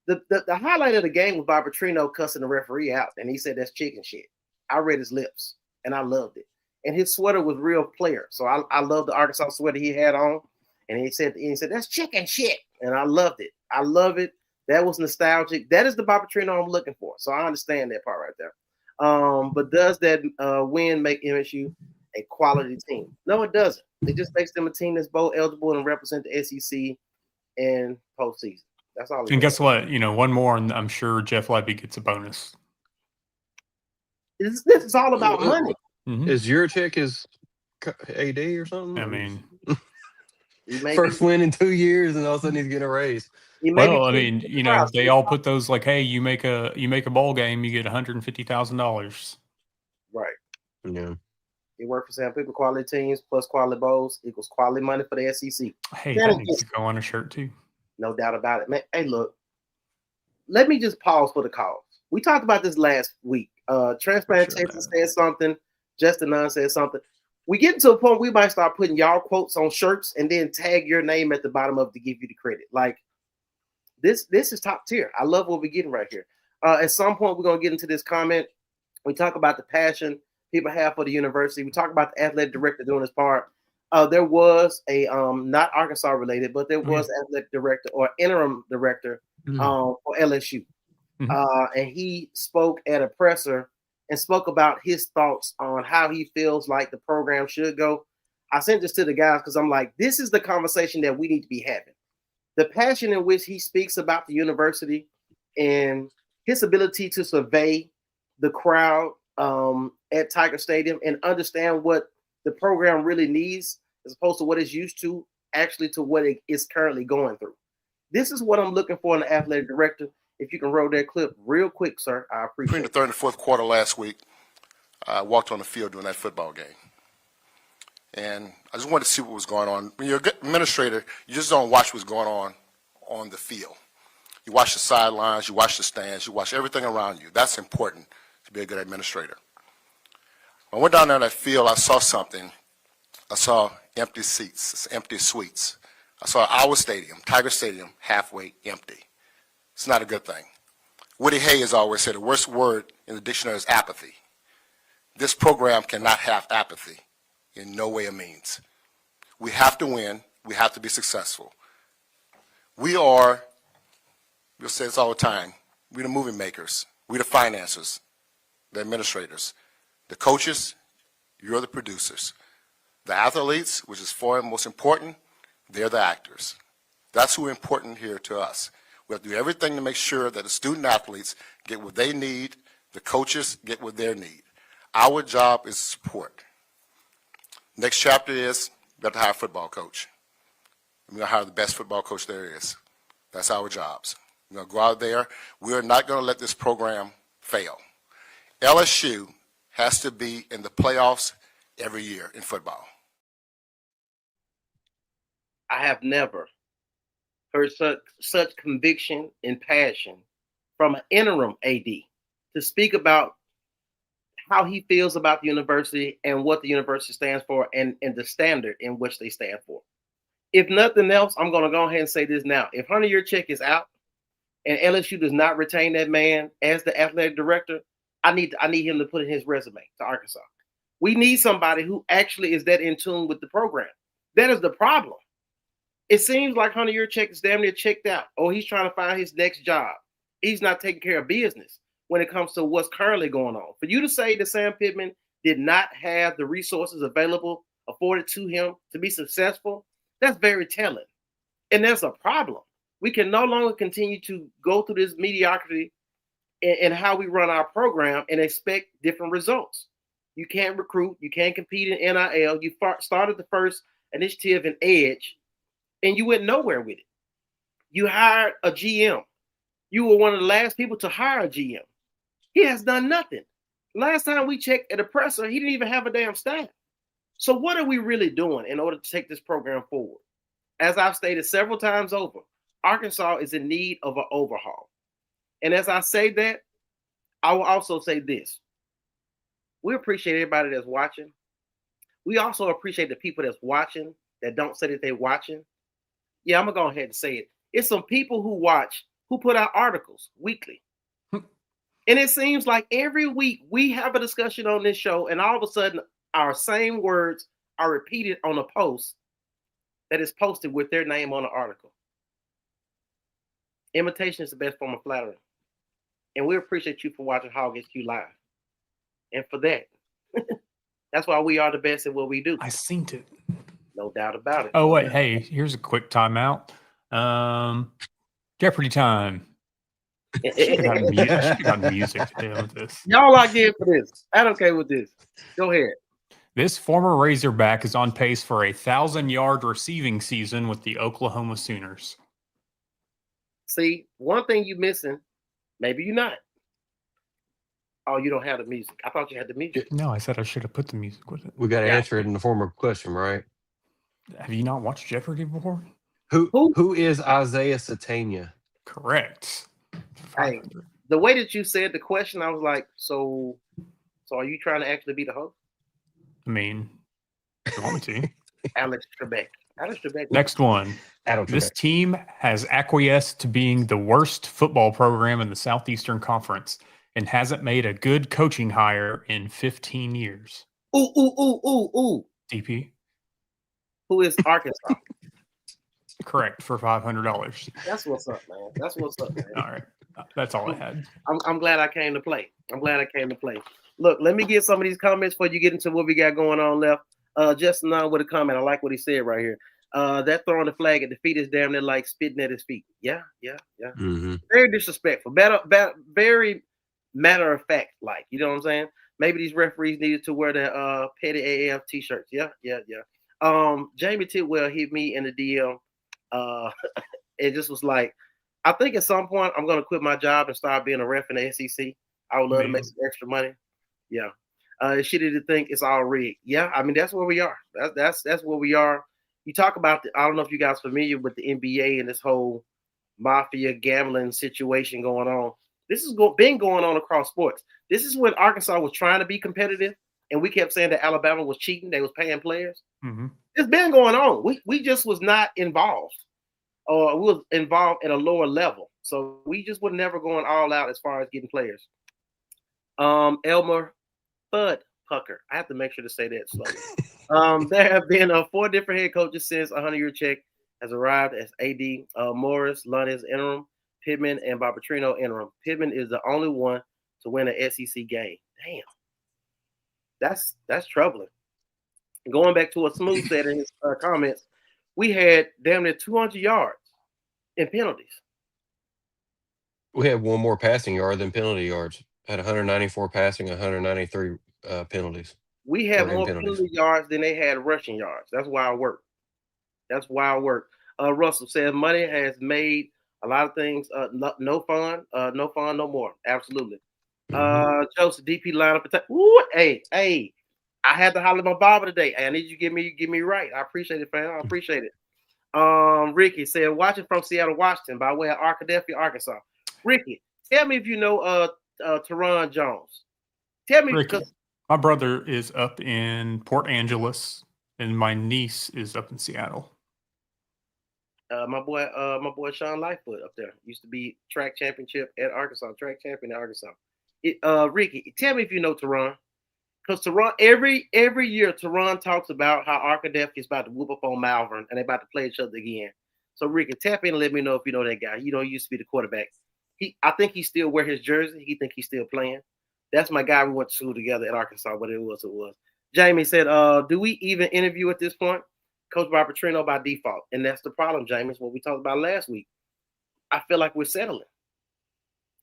the highlight of the game was Bob Petrino cussing the referee out, and he said that's chicken shit. I read his lips, and I loved it. And his sweater was real player, so I love the Arkansas sweater he had on. And he said that's chicken shit, and I loved it. I love it. That was nostalgic. That is the Bob Petrino I'm looking for. So I understand that part right there. But does that win make MSU a quality team? No, it doesn't. It just makes them a team that's bowl eligible and represent the SEC in postseason. That's all. And guess what? One more, and I'm sure Jeff Lebby gets a bonus. This is all about money. Mm-hmm. Is your check his AD or something? I mean, first win in 2 years, and all of a sudden he's getting a raise. Well, I mean, they all put those like, hey, you make a bowl game, you get $150,000. Right. Yeah. You work for Sam Pittman, quality teams plus quality bowls equals quality money for the SEC. Hey, that needs to go on a shirt too. No doubt about it, man. Hey, look, let me just pause for the cause. We talked about this last week. Transplant Texas said something. Justin Nunn said something. We get to a point we might start putting y'all quotes on shirts and then tag your name at the bottom of it to give you the credit. Like this is top tier. I love what we're getting right here. At some point, we're gonna get into this comment. We talk about the passion people have for the university. We talk about the athletic director doing his part. There was a not Arkansas related, but there was athletic director or interim director for LSU. And he spoke at a presser and spoke about his thoughts on how he feels like the program should go. I sent this to the guys because I'm like, this is the conversation that we need to be having. The passion in which he speaks about the university and his ability to survey the crowd at Tiger Stadium and understand what the program really needs as opposed to what it's used to, actually to what it is currently going through. This is what I'm looking for in the athletic director. If you can roll that clip real quick, sir, I appreciate it. Between the third and fourth quarter last week, I walked on the field during that football game. And I just wanted to see what was going on. When you're a good administrator, you just don't watch what's going on the field. You watch the sidelines, you watch the stands, you watch everything around you. That's important to be a good administrator. When I went down there in that field, I saw something. I saw empty seats, empty suites. I saw our stadium, Tiger Stadium, halfway empty. It's not a good thing. Woody Hayes always said the worst word in the dictionary is apathy. This program cannot have apathy. In no way it means. We have to win. We have to be successful. We are, we'll say this all the time, we're the movie makers. We're the financiers, the administrators. The coaches, you're the producers. The athletes, which is far and most important, they're the actors. That's who important here to us. We have to do everything to make sure that the student athletes get what they need, the coaches get what they need. Our job is support. Next chapter is we have to hire a football coach. We're going to hire the best football coach there is. That's our jobs. We're going to go out there. We're not going to let this program fail. LSU has to be in the playoffs every year in football. I have never heard such conviction and passion from an interim AD to speak about how he feels about the university and what the university stands for and the standard in which they stand for. If nothing else, I'm going to go ahead and say this now. If Hunter, your check is out, and LSU does not retain that man as the athletic director, I need him to put in his resume to Arkansas. We need somebody who actually is that in tune with the program. That is the problem. It seems like Hunter Yurchek is damn near checked out, or he's trying to find his next job. He's not taking care of business when it comes to what's currently going on. For you to say that Sam Pittman did not have the resources available, afforded to him to be successful, that's very telling. And that's a problem. We can no longer continue to go through this mediocrity in how we run our program and expect different results. You can't recruit. You can't compete in NIL. You started the first initiative in Edge, and you went nowhere with it. You hired a GM. You were one of the last people to hire a GM. He has done nothing. Last time we checked at the presser, he didn't even have a damn staff. So what are we really doing in order to take this program forward? As I've stated several times over, Arkansas is in need of an overhaul. And as I say that, I will also say this. We appreciate everybody that's watching. We also appreciate the people that's watching that don't say that they're watching. Yeah, I'm going to go ahead and say it. It's some people who watch, who put out articles weekly. And it seems like every week we have a discussion on this show, and all of a sudden our same words are repeated on a post that is posted with their name on the article. Imitation is the best form of flattery. And we appreciate you for watching Hog HQ Live. And for that, that's why we are the best at what we do. I seen it. No doubt about it. Oh, wait. Hey, here's a quick timeout. Jeopardy time. I should have gotten music to deal with this. Y'all locked in for this. I'm okay with this. Go ahead. This former Razorback is on pace for a 1,000-yard receiving season with the Oklahoma Sooners. See, one thing you're missing, maybe you're not. Oh, you don't have the music. I thought you had the music. No, I said I should have put the music with it. We got to answer it in the form of a question, right? Have you not watched Jeopardy before? Who is Isaiah Satania? Correct. Hey, the way that you said the question, I was like, so are you trying to actually be the host? I mean, if you want me to. Alex Trebek. Next one. This team has acquiesced to being the worst football program in the Southeastern Conference and hasn't made a good coaching hire in 15 years. Ooh. DP? Who is Arkansas? Correct, for $500. That's what's up, man. That's what's up, man. All right. That's all I had. I'm glad I came to play. Look, let me get some of these comments before you get into what we got going on left. Justin with a comment. I like what he said right here. That throwing the flag at the feet is damn near like spitting at his feet. Yeah. Mm-hmm. Very disrespectful. Very matter of fact, like, you know what I'm saying? Maybe these referees needed to wear the petty AAF t-shirts. Yeah. Jamie Tidwell hit me in the DM. It just was like, I think at some point I'm gonna quit my job and start being a ref in the SEC. I would love to make some extra money. Yeah. She didn't think it's all rigged. Yeah, I mean, that's where we are. That's where we are. You talk about I don't know if you guys are familiar with the NBA and this whole mafia gambling situation going on. This has been going on across sports. This is when Arkansas was trying to be competitive, and we kept saying that Alabama was cheating. They was paying players. Mm-hmm. It's been going on. We just was not involved, or we was involved at a lower level. So we just were never going all out as far as getting players. Elmer Bud Pucker. I have to make sure to say that slowly. There have been 4 different head coaches since 100-year-check has arrived as AD. Morris, Lundy's interim, Pittman, and Barbatrino interim. Pittman is the only one to win an SEC game. Damn. That's troubling. Going back to what Smooth said in his comments, we had damn near 200 yards in penalties. We had one more passing yard than penalty yards. Had 194 passing, 193 penalties. We had more penalty yards than they had rushing yards. That's wild work. Russell says money has made a lot of things no fun, no more. Absolutely. Mm-hmm. Joseph DP lineup attack. Ooh, hey, I had to holler at my barber today. I need you to get me right. I appreciate it, fam. I appreciate it. Ricky said, watching from Seattle, Washington, by way of Arkadelphia, Arkansas. Ricky, tell me if you know Teron Jones. Tell me, Ricky, my brother is up in Port Angeles, and my niece is up in Seattle. My boy Sean Lightfoot up there used to be track championship at Arkansas, track champion at Arkansas. Ricky, tell me if you know Teron. Because Teron, every year, Teron talks about how Arkadelphia is about to whoop up on Malvern and they're about to play each other again. So Ricky, tap in and let me know if you know that guy. He used to be the quarterback. I think he still wear his jersey. He think he's still playing. That's my guy. We went to school together at Arkansas. What it was. Jamie said, "Do we even interview at this point?" Coach by Petrino by default, and that's the problem, Jamie. It's what we talked about last week. I feel like we're settling.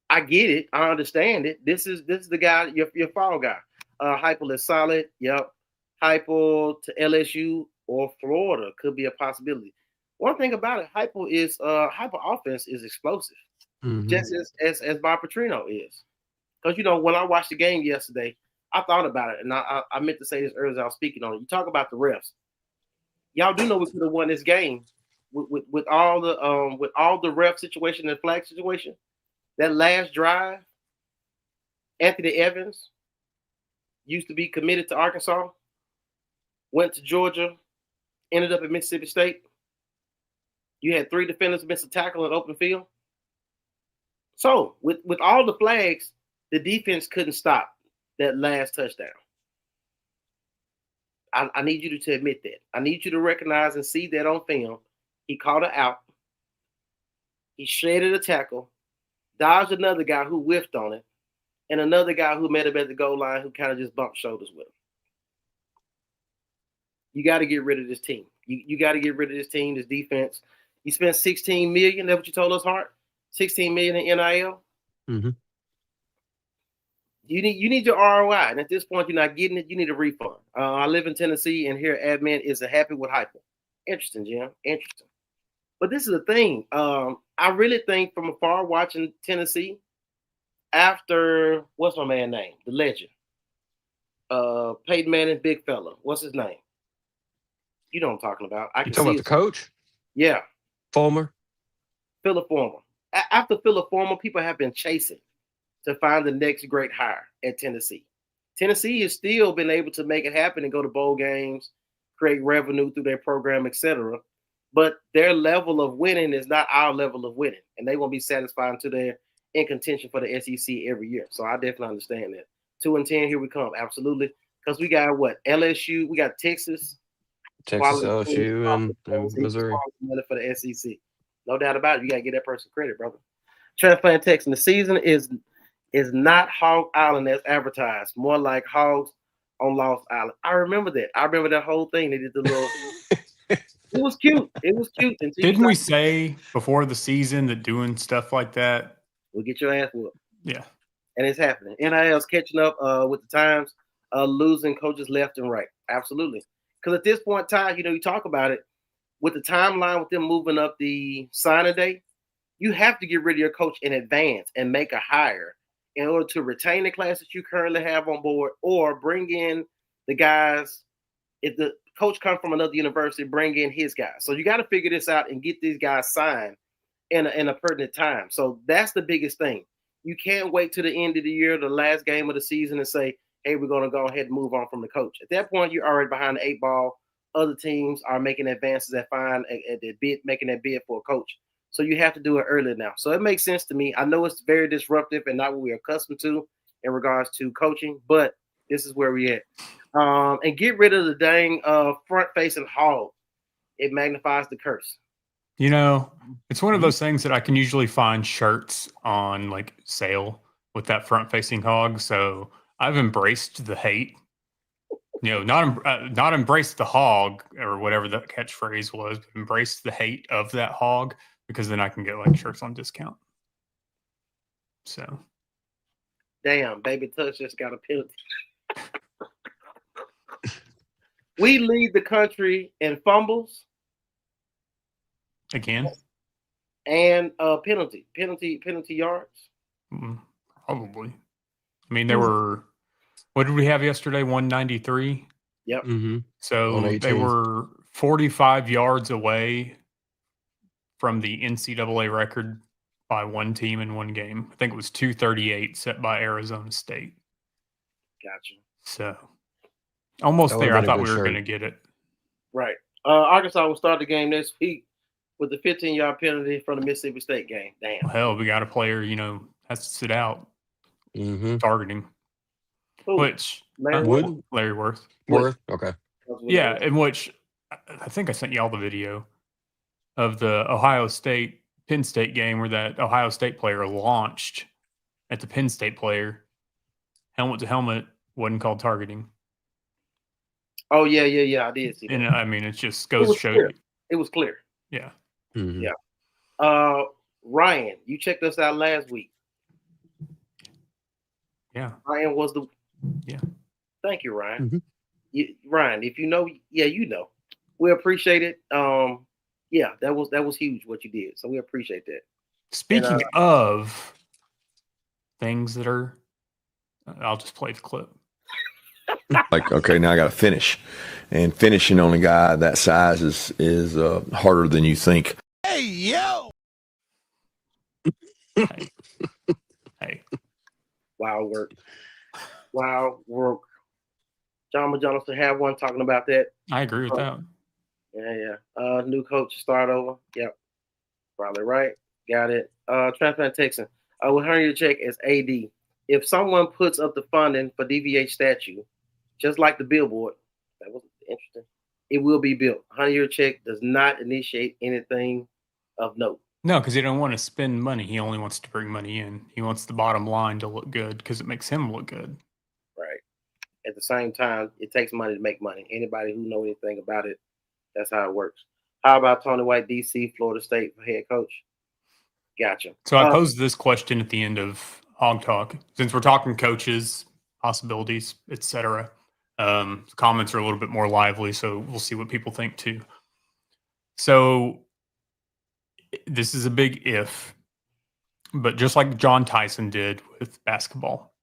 I get it. I understand it. This is the guy, your follow guy. Heupel is solid. Yep. Heupel to LSU or Florida could be a possibility. One thing about it, Heupel is Heupel offense is explosive, just as Bob Petrino is. Because when I watched the game yesterday, I thought about it, and I meant to say this earlier as I was speaking on it. You talk about the refs. Y'all do know we could have won this game with all the ref situation and flag situation. That last drive, Anthony Evans used to be committed to Arkansas, went to Georgia, ended up at Mississippi State. You had 3 defenders miss a tackle in open field. So with all the flags, the defense couldn't stop that last touchdown. I need you to admit that. I need you to recognize and see that on film. He called it out. He shaded a tackle, dodged another guy who whiffed on it, and another guy who met him at the goal line who kind of just bumped shoulders with him. You got to get rid of this team. You got to get rid of this team, this defense. You spent $16 million. That's what you told us, Hart? $16 million in NIL? Mm-hmm. You need your ROI, and at this point, you're not getting it. You need a refund. I live in Tennessee, and here admin is happy with Heupel. Interesting, Jim. Interesting. But this is the thing. I really think from afar watching Tennessee, after what's my man name? The legend, Peyton Manning, big fella. What's his name? You know what I'm talking about. You talking about the coach? Yeah, Fulmer. Philip Fulmer. After Philip Fulmer, people have been chasing to find the next great hire at Tennessee. Tennessee has still been able to make it happen and go to bowl games, create revenue through their program, etc. But their level of winning is not our level of winning, and they won't be satisfied until they're in contention for the SEC every year. So I definitely understand that. 2-10, here we come, absolutely. Because we got what? LSU, we got Texas, LSU, and Missouri for the SEC. No doubt about it. You got to give that person credit, brother. Transplant Texas. The season is not Hog Island as advertised, more like Hogs on Lost Island. I remember that. I remember that whole thing. They did the little. It was cute. It was cute. Didn't we say before the season that doing stuff like that will get your ass whooped? Yeah, and it's happening. NIL's catching up with the times, losing coaches left and right. Absolutely. Because at this point in time, you talk about it with the timeline with them moving up the signing day. You have to get rid of your coach in advance and make a hire in order to retain the class that you currently have on board, or bring in the guys. If the coach comes from another university, bring in his guys. So you got to figure this out and get these guys signed in a pertinent time. So that's the biggest thing. You can't wait to the end of the year, the last game of the season, and say, hey, we're going to go ahead and move on from the coach. At that point, you're already behind the 8 ball. Other teams are making advances at the bid, making that bid for a coach. So you have to do it early now. So it makes sense to me. I know it's very disruptive and not what we're accustomed to in regards to coaching, but this is where we're at. And get rid of the dang front-facing hog. It magnifies the curse. It's one of those things that I can usually find shirts on like sale with that front-facing hog. So I've embraced the hate. Not embraced the hog or whatever that catchphrase was, but embraced the hate of that hog, because then I can get like shirts on discount. So, damn, Baby Touch just got a penalty. We lead the country in fumbles again, and penalty yards. Probably. I mean, there were. What did we have yesterday? 193. Yep. Mm-hmm. So they were 45 yards away from the NCAA record by one team in one game. I think it was 238 set by Arizona State. Gotcha. So almost there. I thought we were going to get it. Right. Arkansas will start the game next week with the 15-yard penalty from the Mississippi State game. Damn. Well, hell, we got a player, has to sit out targeting. Who? Which Larry Wood? Larry Worth. Worth? Okay. Yeah, in which I think I sent you all the video of the Ohio State Penn State game where that Ohio State player launched at the Penn State player, helmet to helmet, wasn't called targeting. Oh yeah, I did see that. And I mean, it just goes to show you. It was clear. Yeah. Mm-hmm. Yeah. Ryan, you checked us out last week. Yeah. Ryan was the. Yeah. Thank you, Ryan. Ryan, if you know, you know. We appreciate it. Yeah, that was huge what you did. So we appreciate that. Speaking of things that are, I'll just play the clip. Like, okay, now I got to finish, and finishing on a guy that size is harder than you think. Hey, yo! Hey. Wild work. John Johnson had one talking about that. I agree with that. Yeah. New coach start over. Yep. Probably right. Got it. Transplant Texan. With Hunter check as AD. If someone puts up the funding for DVH statue, just like the billboard, that was interesting, it will be built. Hunter check does not initiate anything of note. No, because he don't want to spend money. He only wants to bring money in. He wants the bottom line to look good because it makes him look good. Right. At the same time, it takes money to make money. Anybody who know anything about it, that's how it works. How about Tony White, DC, Florida State head coach? Gotcha. So I posed this question at the end of Hog Talk. Since we're talking coaches, possibilities, etc., comments are a little bit more lively, so we'll see what people think too. So this is a big if, but just like John Tyson did with basketball,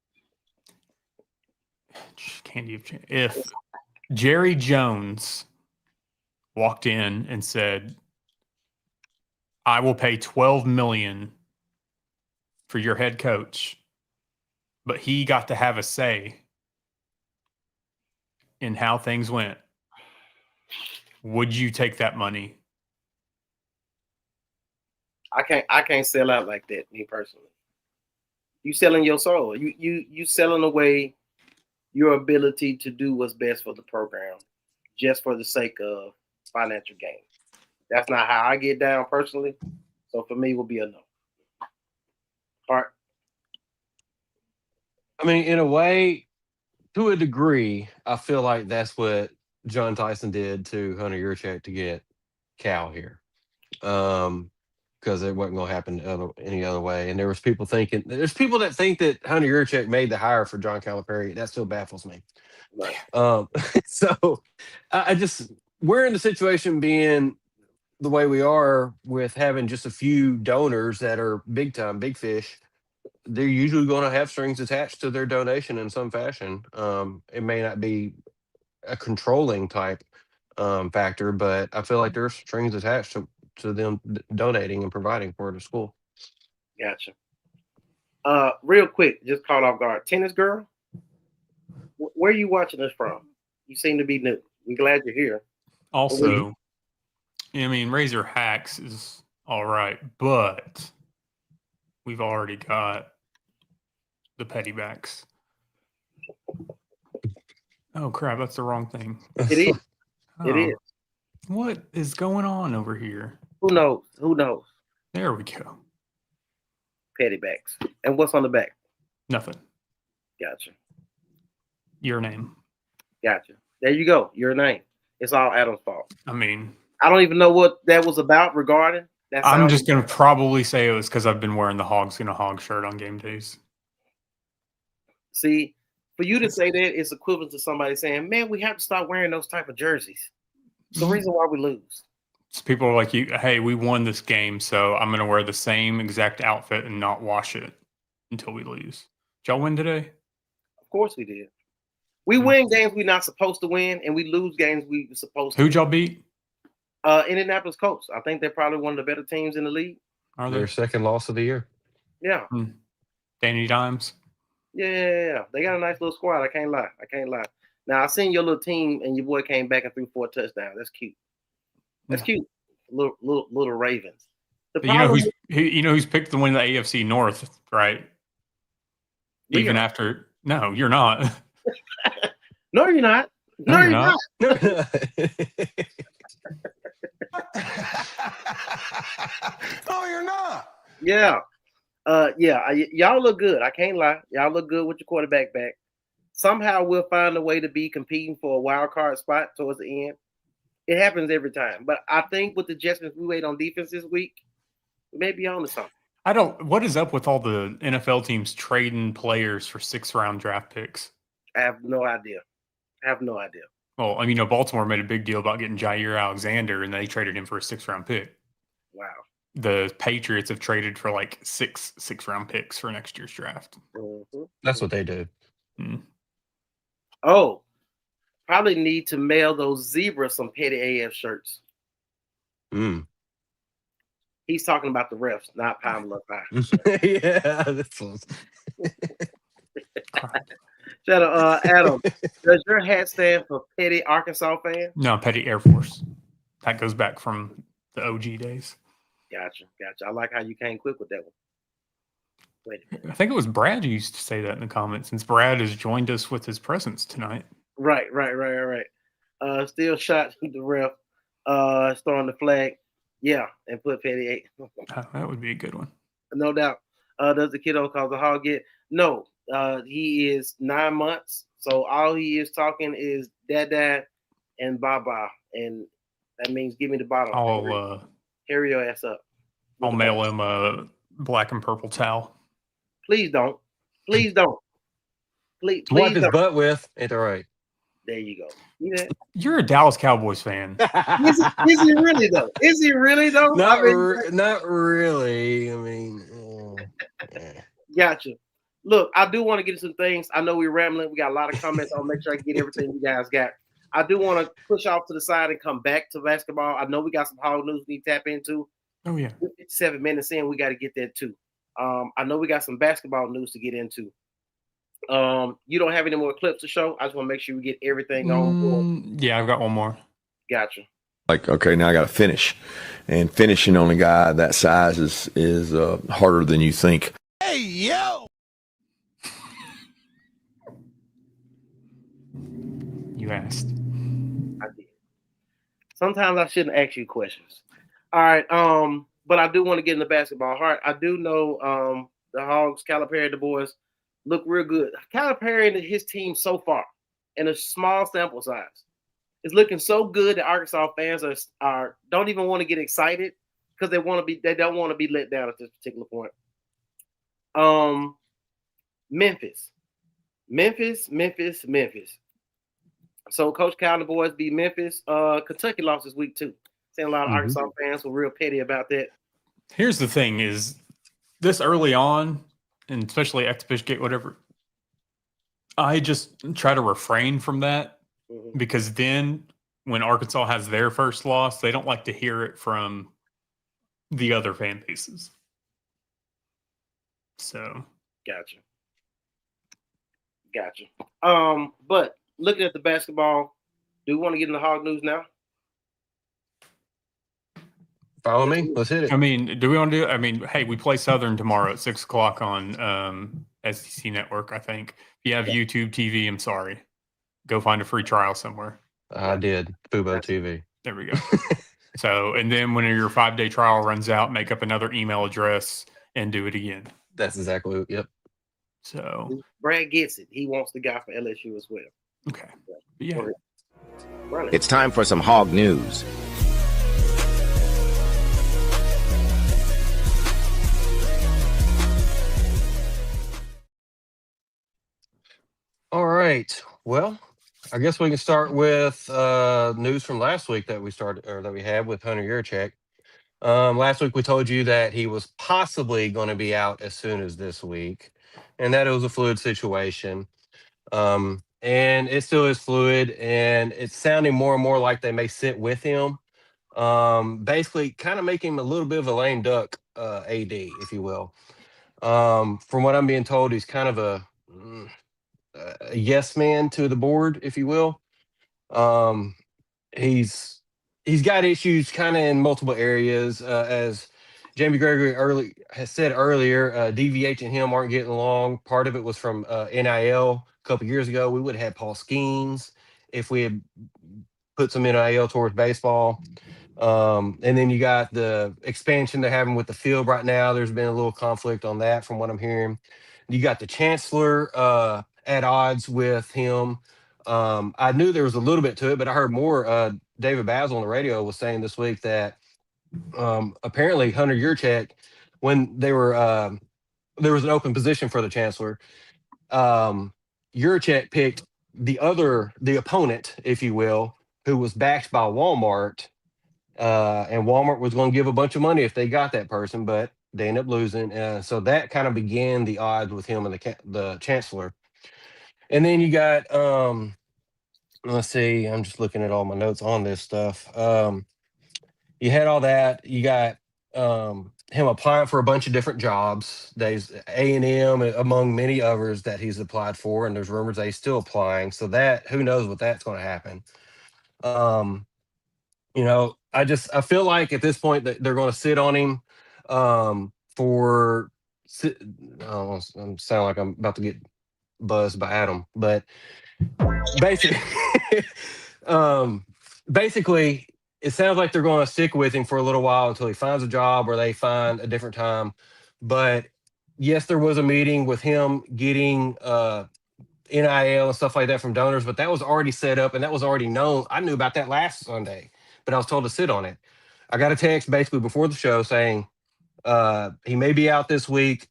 if Jerry Jones walked in and said, I will pay $12 million for your head coach, but he got to have a say in how things went, would you take that money? I can't sell out like that, me personally. You selling your soul. You selling away your ability to do what's best for the program just for the sake of financial gain. That's not how I get down personally. So for me, it will be a no. Heart. I mean, in a way, to a degree, I feel like that's what John Tyson did to Hunter Yurchek to get Cal here. Because it wasn't going to happen any other way. And there's people that think that Hunter Yurchek made the hire for John Calipari. That still baffles me. Right. So we're in the situation being the way we are with having just a few donors that are big time, big fish. They're usually going to have strings attached to their donation in some fashion. It may not be a controlling type factor, but I feel like there's strings attached to them donating and providing for the school. Gotcha. Real quick, just caught off guard. Tennis girl, where are you watching this from? You seem to be new. We're glad you're here. Also, I mean, Razor Hacks is all right, but we've already got the petty backs. Oh crap, that's the wrong thing. It is. It is. What is going on over here? Who knows? There we go. Petty backs. And what's on the back? Nothing. Gotcha. Your name. Gotcha. There you go. Your name. It's all Adam's fault. I mean, I don't even know what that was about regarding. I'm just going to probably say it was because I've been wearing the Hogs in a Hog shirt on game days. See, for you to say that is equivalent to somebody saying, man, we have to start wearing those type of jerseys. It's the reason why we lose. So people are like, hey, we won this game, so I'm going to wear the same exact outfit and not wash it until we lose. Did y'all win today? Of course we did. We win games we're not supposed to win, and we lose games we were supposed to. Who'd y'all beat? Indianapolis Colts. I think they're probably one of the better teams in the league. Are they? Their second loss of the year. Yeah. Danny Dimes. Yeah. They got a nice little squad. I can't lie. Now, I seen your little team, and your boy came back and threw 4 touchdowns. That's cute. Cute. little Ravens. The But you know problem, who's picked to win the AFC North, right? We Even are. after no, you're not. No, you're not. No, No, you're you're not. not. No, you're not. Yeah. Y'all look good. I can't lie. Y'all look good with your quarterback back. Somehow we'll find a way to be competing for a wild card spot towards the end. It happens every time. But I think with the adjustments we made on defense this week, we may be on to something. What is up with all the NFL teams trading players for 6th-round draft picks? I have no idea. Well, I mean, Baltimore made a big deal about getting Jair Alexander, and they traded him for a 6th-round pick. Wow. The Patriots have traded for like 6th-round picks for next year's draft. Mm-hmm. That's what they do. Oh, probably need to mail those zebras some petty AF shirts. He's talking about the refs, not Pamela Pie. Yeah, this was. Shut up, Adam. Does your hat stand for petty Arkansas fan? No, Petty Air Force. That goes back from the OG days. Gotcha. I like how you came quick with that one. Wait a minute. I think it was Brad who used to say that in the comments, since Brad has joined us with his presence tonight. Right. Still shot the ref. Throwing the flag. Yeah, and put petty 8. That would be a good one. No doubt. Does the kiddo cause the hog get? No. He is 9 months, so all he is talking is dad and baba, and that means give me the bottle. Hurry your ass up. I'll mail him a black and purple towel. Please don't. Please Wipe his don't. butt with. Ain't that right? There you go. Yeah. You're a Dallas Cowboys fan. Is he really though? Not really. I mean, yeah. Gotcha. Look, I do want to get to some things. I know we're rambling. We got a lot of comments. I'll make sure I get everything you guys got. I do want to push off to the side and come back to basketball. I know we got some hog news we need to tap into. Oh, yeah. 57 minutes in, we got to get that too. I know we got some basketball news to get into. You don't have any more clips to show? I just want to make sure we get everything on board. Yeah, I've got one more. Gotcha. Like, okay, now I got to finish. And finishing on a guy that size is harder than you think. Hey, yo! You asked. I did. Sometimes I shouldn't ask you questions. All right. But I do want to get into basketball. Heart. I do know the Hogs, Calipari, the boys look real good. Calipari and his team so far, in a small sample size, is looking so good that Arkansas fans are don't even want to get excited because they don't want to be let down at this particular point. Memphis. So Coach Cal and the boys beat Memphis. Kentucky lost this week too. Seeing a lot of Arkansas fans were real petty about that. Here's the thing: is this early on, and especially after Fishgate, whatever. I just try to refrain from that because then, when Arkansas has their first loss, they don't like to hear it from the other fan bases. So, Gotcha. But looking at the basketball, do we want to get into hog news now? Follow me. Let's hit it. I mean, do we want to do it? I mean, hey, we play Southern tomorrow at 6:00 on SEC Network, I think. If you have YouTube TV, I'm sorry. Go find a free trial somewhere. I did. Fubo TV. There we go. So, and then when your 5-day trial runs out, make up another email address and do it again. That's exactly what, yep. So Brad gets it. He wants the guy for LSU as well. Okay. Yeah. It's time for some hog news. All right. Well, I guess we can start with news from last week that we had with Hunter Yurchek. Last week we told you that he was possibly going to be out as soon as this week, and that it was a fluid situation. And it still is fluid, and it's sounding more and more like they may sit with him. Basically kind of make him a little bit of a lame duck AD, if you will. From what I'm being told, he's kind of a yes man to the board, if you will. He's he's got issues kind of in multiple areas. As Jamie Gregory has said earlier, DVH and him aren't getting along. Part of it was from NIL a couple years ago. We would have had Paul Skeens if we had put some NIL towards baseball. And then you got the expansion they're having with the field right now. There's been a little conflict on that from what I'm hearing. You got the chancellor at odds with him. I knew there was a little bit to it, but I heard more. David Basil on the radio was saying this week that apparently Hunter Yurchek, when they were there was an open position for the chancellor, Yurchek picked the opponent, if you will, who was backed by Walmart, and Walmart was going to give a bunch of money if they got that person, but they ended up losing. So that kind of began the odds with him and the chancellor. And then you got let's see, I'm just looking at all my notes on this stuff. You had all that. You got him applying for a bunch of different jobs. There's A&M among many others that he's applied for, and there's rumors that he's still applying. So that, who knows what that's going to happen. I feel like at this point that they're going to sit on him for. I sound like I'm about to get buzzed by Adam, but basically, basically, it sounds like they're going to stick with him for a little while until he finds a job or they find a different time. But yes, there was a meeting with him getting NIL and stuff like that from donors, but that was already set up and that was already known. I knew about that last Sunday, but I was told to sit on it. I got a text basically before the show saying he may be out this week.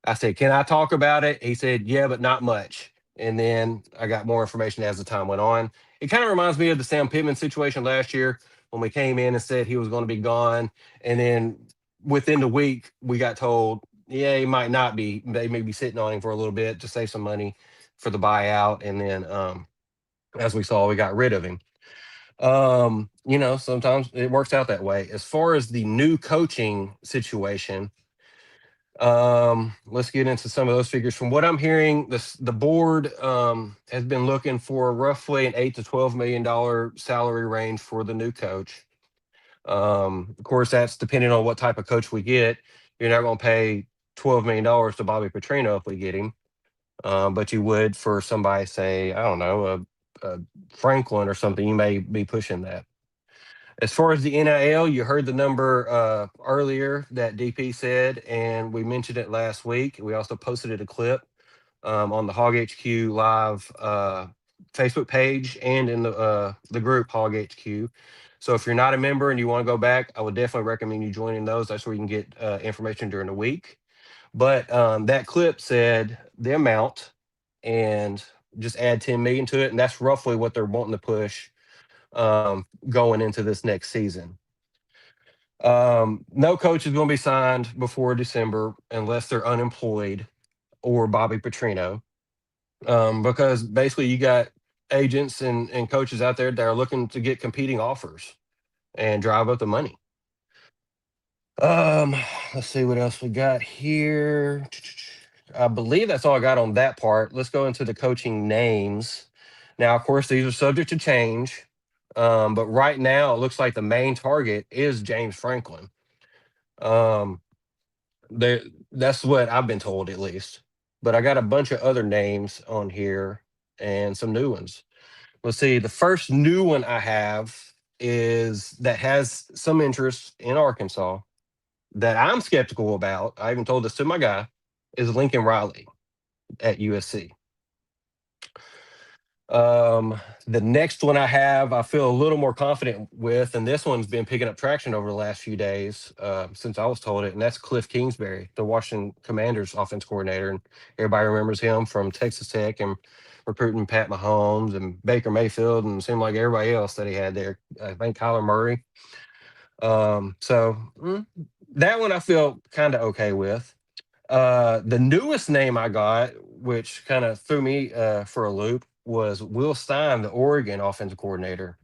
I said, "Can I talk about it?" He said, "Yeah, but not much." And then I got more information as the time went on. It kind of reminds me of the Sam Pittman situation last year when we came in and said he was going to be gone. And then within the week, we got told, yeah, he might not be. They may be sitting on him for a little bit to save some money for the buyout. And then, as we saw, we got rid of him. Sometimes it works out that way. As far as the new coaching situation, let's get into some of those figures. From what I'm hearing, the board has been looking for roughly an $8 to $12 million salary range for the new coach. Of course, that's depending on what type of coach we get. You're not going to pay $12 million to Bobby Petrino if we get him, but you would for somebody, say, I don't know, a Franklin or something. You may be pushing that. As far as the NIL, you heard the number earlier that DP said, and we mentioned it last week. We also posted a clip on the Hog HQ Live Facebook page and in the group Hog HQ. So if you're not a member and you want to go back, I would definitely recommend you joining those. That's where you can get information during the week. But that clip said the amount and just add 10 million to it, and that's roughly what they're wanting to push going into this next season. No coach is going to be signed before December unless they're unemployed or Bobby Petrino, because basically you got agents and coaches out there that are looking to get competing offers and drive up the money. Let's see what else we got here. I believe that's all I got on that part. Let's go into the coaching names. Now, of course, these are subject to change. But right now, it looks like the main target is James Franklin. That's what I've been told, at least. But I got a bunch of other names on here and some new ones. Let's see. The first new one I have is that has some interest in Arkansas that I'm skeptical about. I even told this to my guy, is Lincoln Riley at USC. The next one I have, I feel a little more confident with, and this one's been picking up traction over the last few days since I was told it, and that's Cliff Kingsbury, the Washington Commanders offense coordinator. And everybody remembers him from Texas Tech and recruiting Pat Mahomes and Baker Mayfield, and it seemed like everybody else that he had there. I think Kyler Murray. That one I feel kind of okay with. The newest name I got, which kind of threw me for a loop, was Will Stein, the Oregon offensive coordinator.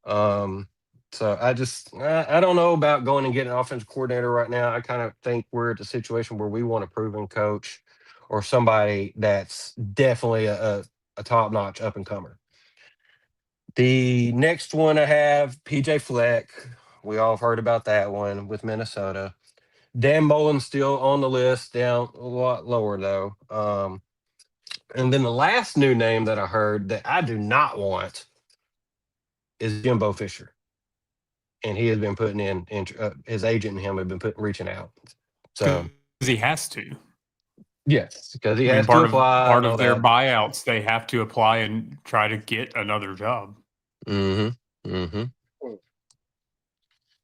So I don't know about going and getting an offensive coordinator right now. I kind of think we're at the situation where we want a proven coach or somebody that's definitely a top-notch up-and-comer. The next one I have PJ Fleck. We all have heard about that one with Minnesota. Dan Mullen's still on the list, down a lot lower though. And then the last new name that I heard that I do not want is Jimbo Fisher, and he has been putting in his agent and him have been reaching out. So Because he has to. yes, because he I mean, has to apply part and all of their that. buyouts, they have to apply and try to get another job. Mm-hmm. Mm-hmm.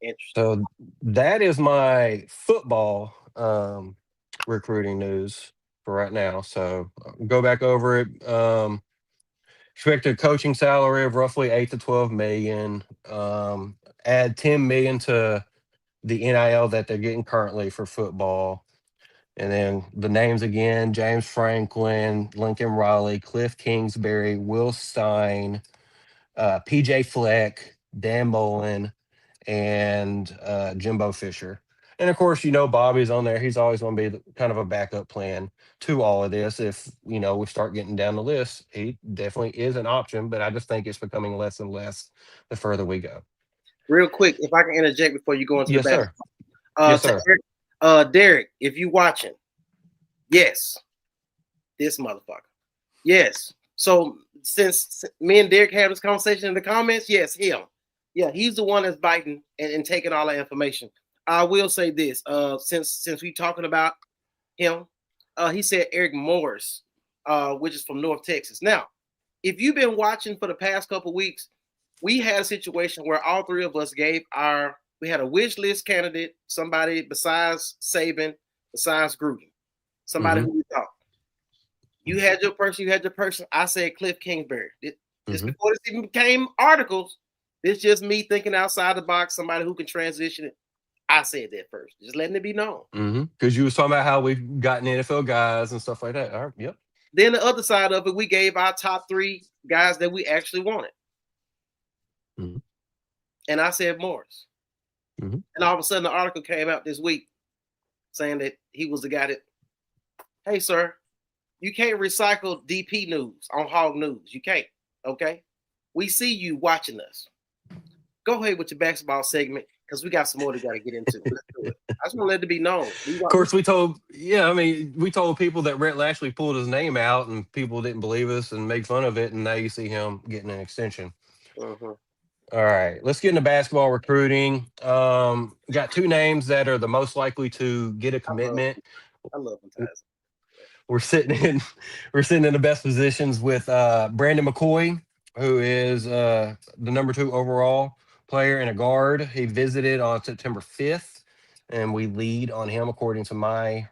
Interesting. So that is my football recruiting news for right now. So go back over it. Expected coaching salary of roughly 8 to 12 million. Add 10 million to the NIL that they're getting currently for football. And then the names again: James Franklin, Lincoln Riley, Cliff Kingsbury, Will Stein, PJ Fleck, Dan Mullen, and Jimbo Fisher. And of course, Bobby's on there. He's always going to be kind of a backup plan to all of this. If, we start getting down the list, he definitely is an option, but I just think it's becoming less and less the further we go. Real quick, if I can interject before you go into Yes, the sir. basketball. Yes, sir. Derek, if you watching, yes, this motherfucker. Yes. So since me and Derek had this conversation in the comments, yes, him. Yeah, he's the one that's biting and taking all that information. I will say this: since we talking about him, he said Eric Morris, which is from North Texas. Now, if you've been watching for the past couple of weeks, we had a situation where all three of us we had a wish list candidate, somebody besides Saban, besides Gruden, somebody who we thought. You had your person. I said Cliff Kingsbury. Just before this even became articles, it's just me thinking outside the box, somebody who can transition it. I said that first, just letting it be known. Because you was talking about how we've gotten NFL guys and stuff like that. All right, yep. Then the other side of it, we gave our top 3 guys that we actually wanted. And I said Morris. And all of a sudden, the article came out this week saying that he was the guy that, hey, sir, you can't recycle DP news on Hog News. You can't. Okay? We see you watching us. Go ahead with your basketball segment because we got some more to got to get into. Let's do it. I just want to let it be known. Of course, we told people that Rhett Lashley pulled his name out and people didn't believe us and made fun of it. And now you see him getting an extension. All right, let's get into basketball recruiting. Got 2 names that are the most likely to get a commitment. I love them. We're sitting in the best positions with Brandon McCoy, who is the number 2 overall player and a guard. He visited on September 5th, and we lead on him according to my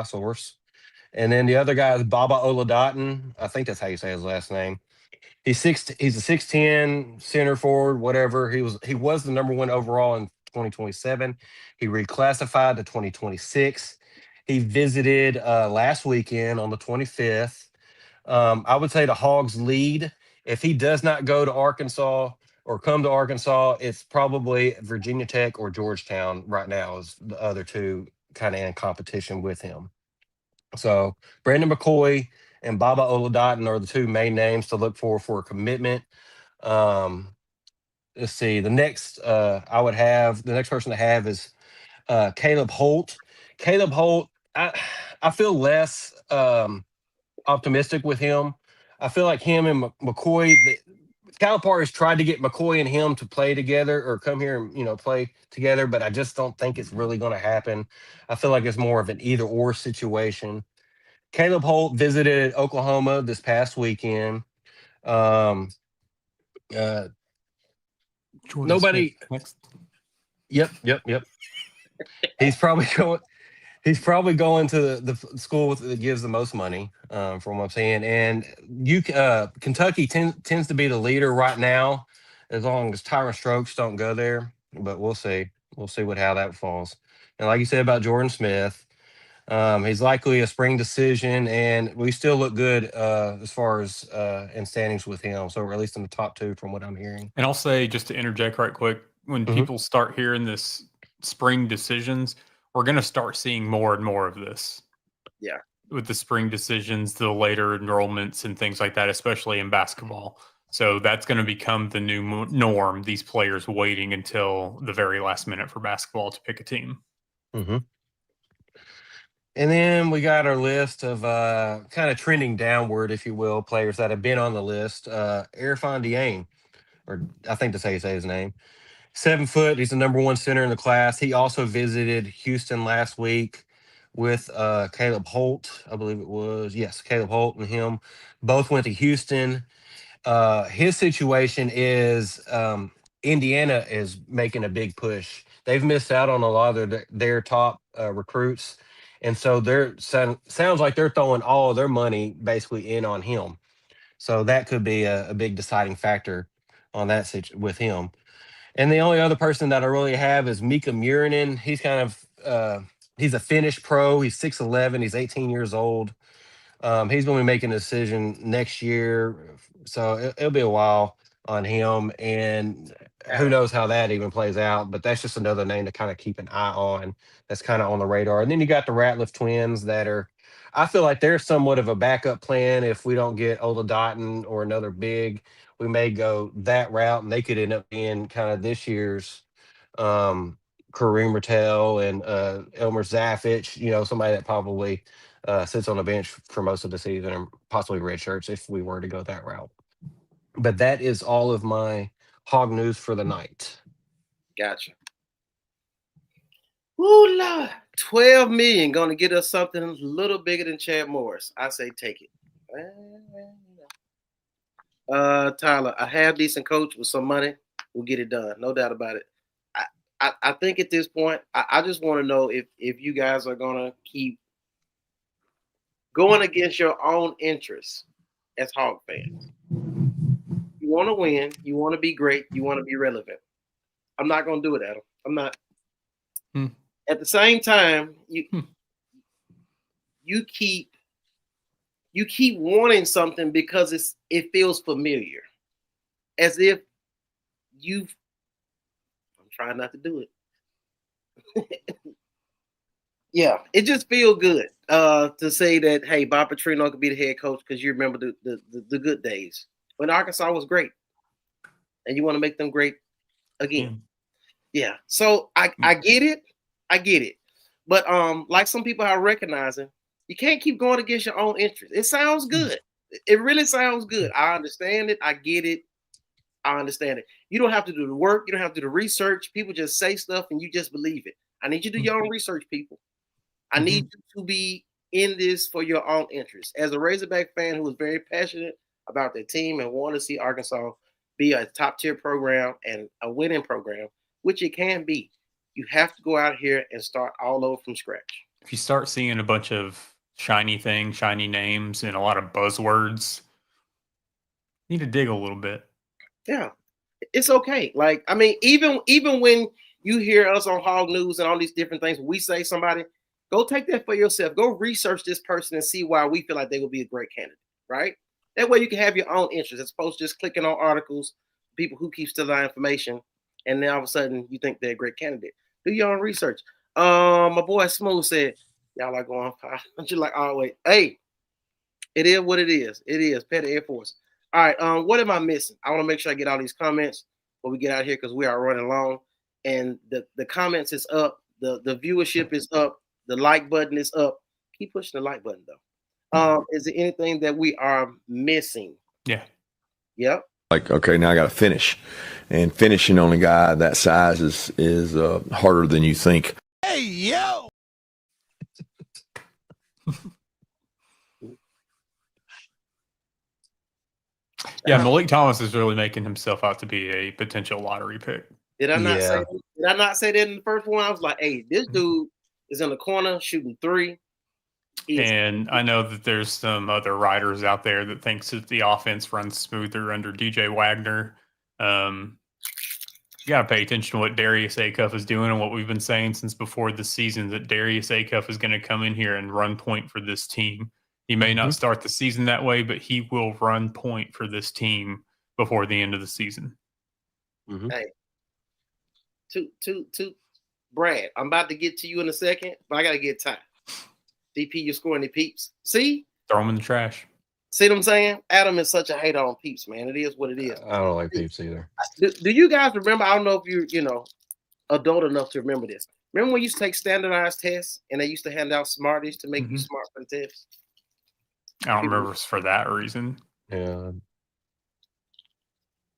source. And then the other guy is Baba Oladotten. I think that's how you say his last name. He's a 6'10" center forward, whatever. He was the number 1 overall in 2027. He reclassified to 2026. He visited last weekend on the 25th. I would say the Hogs lead. If he does not go to Arkansas or come to Arkansas, it's probably Virginia Tech or Georgetown right now is the other 2 kind of in competition with him. So Brandon McCoy and Baba Oladotten are the 2 main names to look for a commitment. Let's see. The next person to have is Caleb Holt. Caleb Holt, I feel less optimistic with him. I feel like him and McCoy, Calipari has tried to get McCoy and him to play together or come here and play together, but I just don't think it's really going to happen. I feel like it's more of an either or situation. Caleb Holt visited Oklahoma this past weekend. Nobody. Next. Yep. He's probably going to the school that gives the most money, from what I'm saying. And Kentucky tends to be the leader right now, as long as Tyron Strokes don't go there. But we'll see. We'll see how that falls. And like you said about Jordan Smith, he's likely a spring decision, and we still look good as far as in standings with him. So we're at least in the top 2 from what I'm hearing. And I'll say, just to interject right quick, when people start hearing this spring decisions, we're going to start seeing more and more of this. Yeah. With the spring decisions, the later enrollments and things like that, especially in basketball. So that's going to become the new norm, these players waiting until the very last minute for basketball to pick a team. Mm-hmm. And then we got our list of kind of trending downward, if you will, players that have been on the list. Erfan Dieng, or I think that's how you say his name. 7 foot. He's the number one center in the class. He also visited Houston last week with Caleb Holt, I believe it was. Yes, Caleb Holt and him both went to Houston. His situation is Indiana is making a big push. They've missed out on a lot of their top recruits, and so sounds like they're throwing all of their money basically in on him. So that could be a big deciding factor on that with him. And the only other person that I really have is Mika Murinen. He's kind of he's a Finnish pro. He's 6'11". He's 18 years old. He's going to be making a decision next year, so it'll be a while on him, and who knows how that even plays out. But that's just another name to kind of keep an eye on. That's kind of on the radar. And then you got the Ratliff twins that are, I feel like they're somewhat of a backup plan. If we don't get Ola Dotton or another big, we may go that route, and they could end up being kind of this year's Kareem Rattel and Elmer Zaffich. Somebody that probably sits on the bench for most of the season and possibly red shirts if we were to go that route. But that is all of my hog news for the night. Gotcha. Ooh, Lord. 12 million going to get us something a little bigger than Chad Morris. I say take it. Tyler, a half decent coach with some money will get it done. No doubt about it. I think at this point, I just want to know if you guys are going to keep going against your own interests as Hog fans. You want to win. You want to be great. You want to be relevant. I'm not going to do it, Adam. I'm not. At the same time, you keep wanting something because it feels familiar, as if I'm trying not to do it. Yeah, it just feels good to say that, hey, Bob Petrino could be the head coach because you remember the good days when Arkansas was great, and you want to make them great again. Yeah, so I get it. I get it. But like some people are recognizing, you can't keep going against your own interest. It sounds good. It really sounds good. I understand it. I get it. I understand it. You don't have to do the work. You don't have to do the research. People just say stuff and you just believe it. I need you to do your own research, people. I need you to be in this for your own interest. As a Razorback fan who is very passionate about their team and want to see Arkansas be a top-tier program and a winning program, which it can be, you have to go out here and start all over from scratch. If you start seeing a bunch of shiny things, shiny names, and a lot of buzzwords, you need to dig a little bit. Yeah, it's okay. Like, I mean, even when you hear us on Hog News and all these different things, we say somebody, go take that for yourself. Go research this person and see why we feel like they will be a great candidate, right? That way you can have your own interest as opposed to just clicking on articles, people who keep still that information, and then all of a sudden you think they're a great candidate. Do your own research. My boy Smooth said, y'all are going 500 like, oh, wait. Hey, it is what it is. It is. Petty Air Force. All right, what am I missing? I want to make sure I get all these comments before we get out here because we are running long. And the comments is up. The viewership is up. The like button is up. Keep pushing the like button, though. Is there anything that we are missing? Yeah. Yep. Like, okay, now I got to finish. And finishing on a guy that size is harder than you think. Hey, yo! Yeah, Malik Thomas is really making himself out to be a potential lottery pick. Did I not say that in the first one? I was like, hey, this dude is in the corner shooting three. And I know that there's some other writers out there that thinks that the offense runs smoother under DJ Wagner. You got to pay attention to what Darius Acuff is doing and what we've been saying since before the season, that Darius Acuff is going to come in here and run point for this team. He may not start the season that way, but he will run point for this team before the end of the season. Hey, to Brad, I'm about to get to you in a second, but I got to get time. DP, you're scoring the peeps. See? Throw them in the trash. See what I'm saying? Adam is such a hater on Peeps, man. It is what it is. I don't like Peeps either. Do you guys remember? I don't know if you're adult enough to remember this. Remember when you used to take standardized tests and they used to hand out Smarties to make you smart for the test? I don't remember if it's for that reason. Yeah.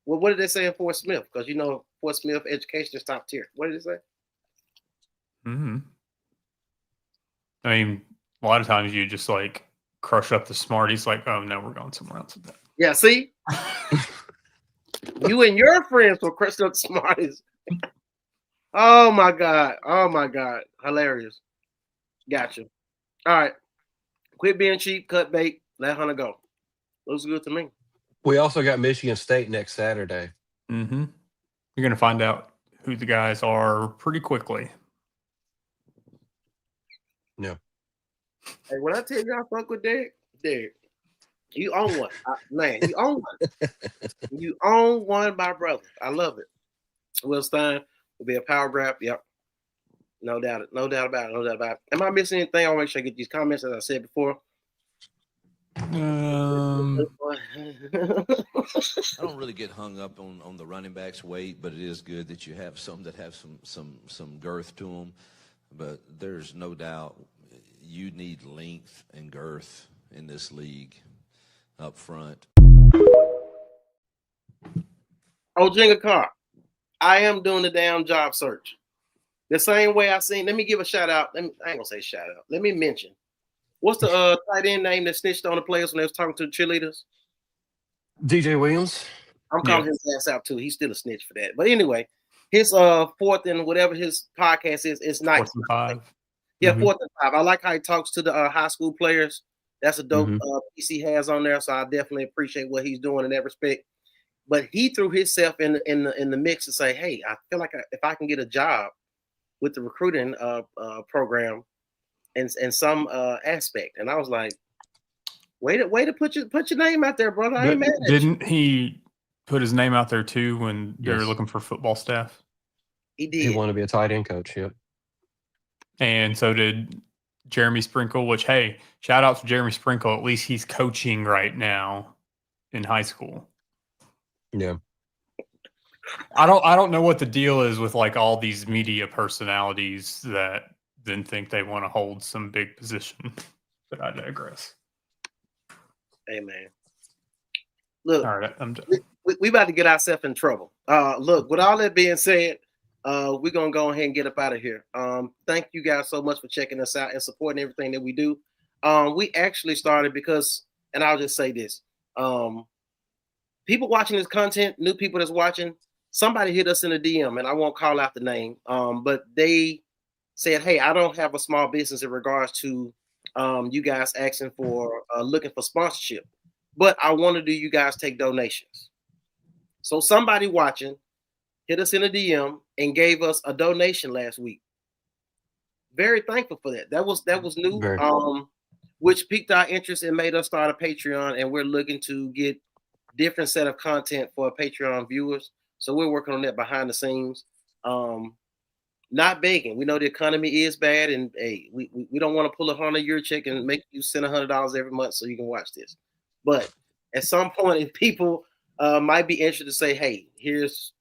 Well, what did they say in Fort Smith? Because Fort Smith education is top tier. What did it say? Mm-hmm. I mean, a lot of times you just like crush up the Smarties, like, oh no, we're going somewhere else with that. Yeah, see? You and your friends will crush up the Smarties. Oh my God. Oh my God. Hilarious. Gotcha. All right. Quit being cheap, cut bait, let Hunter go. Looks good to me. We also got Michigan State next Saturday. Mm-hmm. You're going to find out who the guys are pretty quickly. Yeah. Hey, when I tell you I fuck with Derek, you own one. Man, you own one. You own one, my brother. I love it. Will Stein will be a power grab. Yep. No doubt about it. No doubt about it. Am I missing anything? I want to make sure I get these comments, as I said before. I don't really get hung up on the running back's weight, but it is good that you have some that have some girth to them. But there's no doubt you need length and girth in this league up front. Oh, Jenga Carr, I am doing the damn job search. The same way I seen. Let me give a shout out. I ain't gonna say shout out. Let me mention. What's the tight end name that snitched on the players when they was talking to the cheerleaders? DJ Williams. I'm calling his ass out too. He's still a snitch for that. But anyway, his fourth and whatever his podcast is nice. 4th and 5. Yeah, 4th and 5. I like how he talks to the high school players. That's a dope piece he has on there. So I definitely appreciate what he's doing in that respect. But he threw himself in the mix to say, hey, I feel like if I can get a job with the recruiting program in some aspect. And I was like, way to put your name out there, brother. I ain't mad at you. Didn't he put his name out there too when they were looking for football staff? He did. He wanted to be a tight end coach, yep. And so did Jeremy Sprinkle, which, hey, shout out to Jeremy Sprinkle. At least he's coaching right now in high school. Yeah. I don't know what the deal is with like all these media personalities that then think they want to hold some big position. But I digress. Hey man. Look, all right, I'm done. We about to get ourselves in trouble. Look, with all that being said, we're gonna go ahead and get up out of here. Thank you guys so much for checking us out and supporting everything that we do. We actually started because, and I'll just say this: people watching this content, new people that's watching, somebody hit us in a DM, and I won't call out the name, but they said, "Hey, I don't have a small business in regards to you guys asking for looking for sponsorship, but I want to do you guys take donations." So somebody watching hit us in a DM and gave us a donation last week. Very thankful for that. That was new, which piqued our interest and made us start a Patreon, and we're looking to get different set of content for Patreon viewers. So we're working on that behind the scenes. Not begging. We know the economy is bad, and hey, we don't want to pull a $100 check and make you send $100 every month so you can watch this. But at some point, if people might be interested to say, hey, here's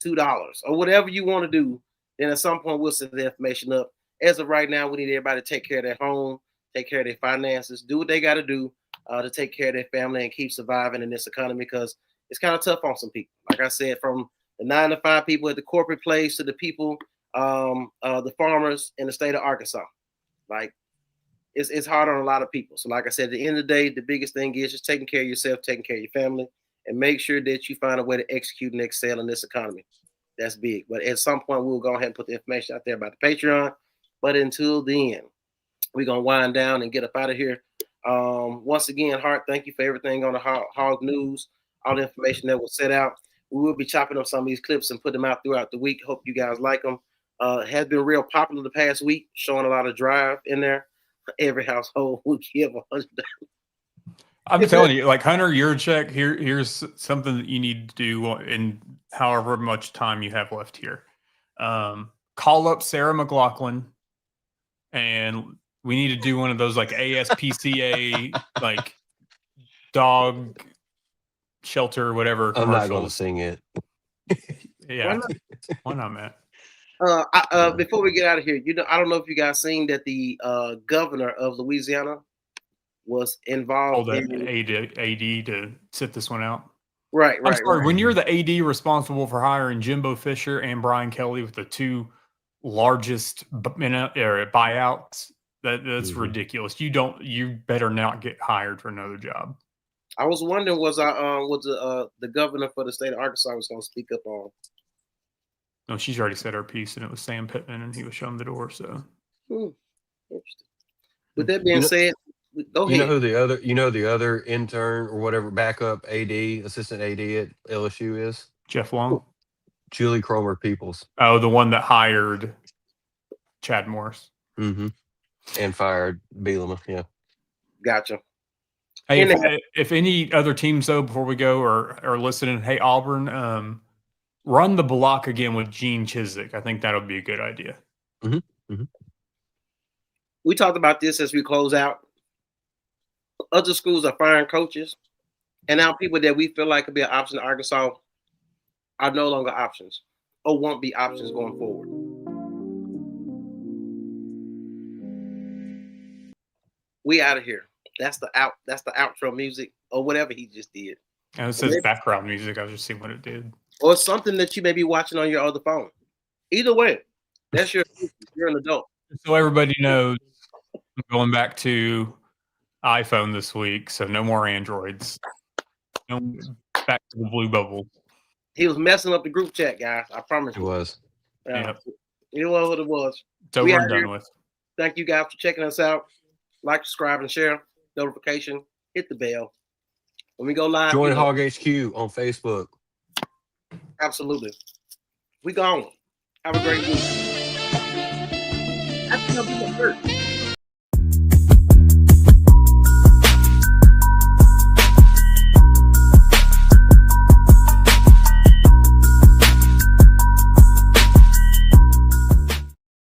$2 or whatever you want to do, then at some point we'll set the information up. As of right now, we need everybody to take care of their home, take care of their finances, do what they got to do to take care of their family and keep surviving in this economy, because it's kind of tough on some people. Like I said, from the 9-to-5 people at the corporate place to the people, the farmers in the state of Arkansas. Like it's hard on a lot of people. So like I said, at the end of the day, the biggest thing is just taking care of yourself, taking care of your family, and make sure that you find a way to execute and excel in this economy. That's big. But at some point, we'll go ahead and put the information out there about the Patreon. But until then, we're going to wind down and get up out of here. Once again, Hart, thank you for everything on the Hog News, all the information that was set out. We will be chopping up some of these clips and put them out throughout the week. Hope you guys like them. Has been real popular the past week, showing a lot of drive in there. Every household will give $100. I'm telling you, like Hunter, your check here's something that you need to do in however much time you have left here. Call up Sarah McLaughlin, and we need to do one of those like ASPCA like dog shelter, whatever. I'm not going to commercials. sing it. Yeah. Why not, Matt? Before we get out of here, I don't know if you guys seen that the governor of Louisiana was involved Told in the AD to sit this one out. Right. I'm sorry. When you're the AD responsible for hiring Jimbo Fisher and Brian Kelly with the two largest buyouts, that's ridiculous. You better not get hired for another job. I was wondering, was the governor for the state of Arkansas was going to speak up on? No, she's already said her piece, and it was Sam Pittman, and he was showing the door. So, Interesting. With that being said, go ahead. You know the other intern or whatever backup assistant AD at LSU is Jeff Long, Julie Cromer Peoples. Oh, the one that hired Chad Morris. Mm-hmm. And fired Bielema. Yeah. Gotcha. Hey, if any other teams though, before we go, are listening, hey Auburn, run the block again with Gene Chizik. I think that'll be a good idea. We talked about this as we close out. Other schools are firing coaches, and now people that we feel like could be an option in Arkansas are no longer options or won't be options going forward. We out of here. That's the outro music or whatever he just did. And it says background music. I was just seeing what it did. Or something that you may be watching on your other phone. Either way, that's you're an adult. So everybody knows I'm going back to iPhone this week, so no more Androids. No, back to the blue bubble. He was messing up the group chat, guys. I promise you. It was. Yeah. You know what it was. So we're done with. Thank you guys for checking us out. Like, subscribe, and share. Notification. Hit the bell. When we go live. Join Hog HQ on Facebook. Absolutely. We gone. Have a great week. That's gonna be the first.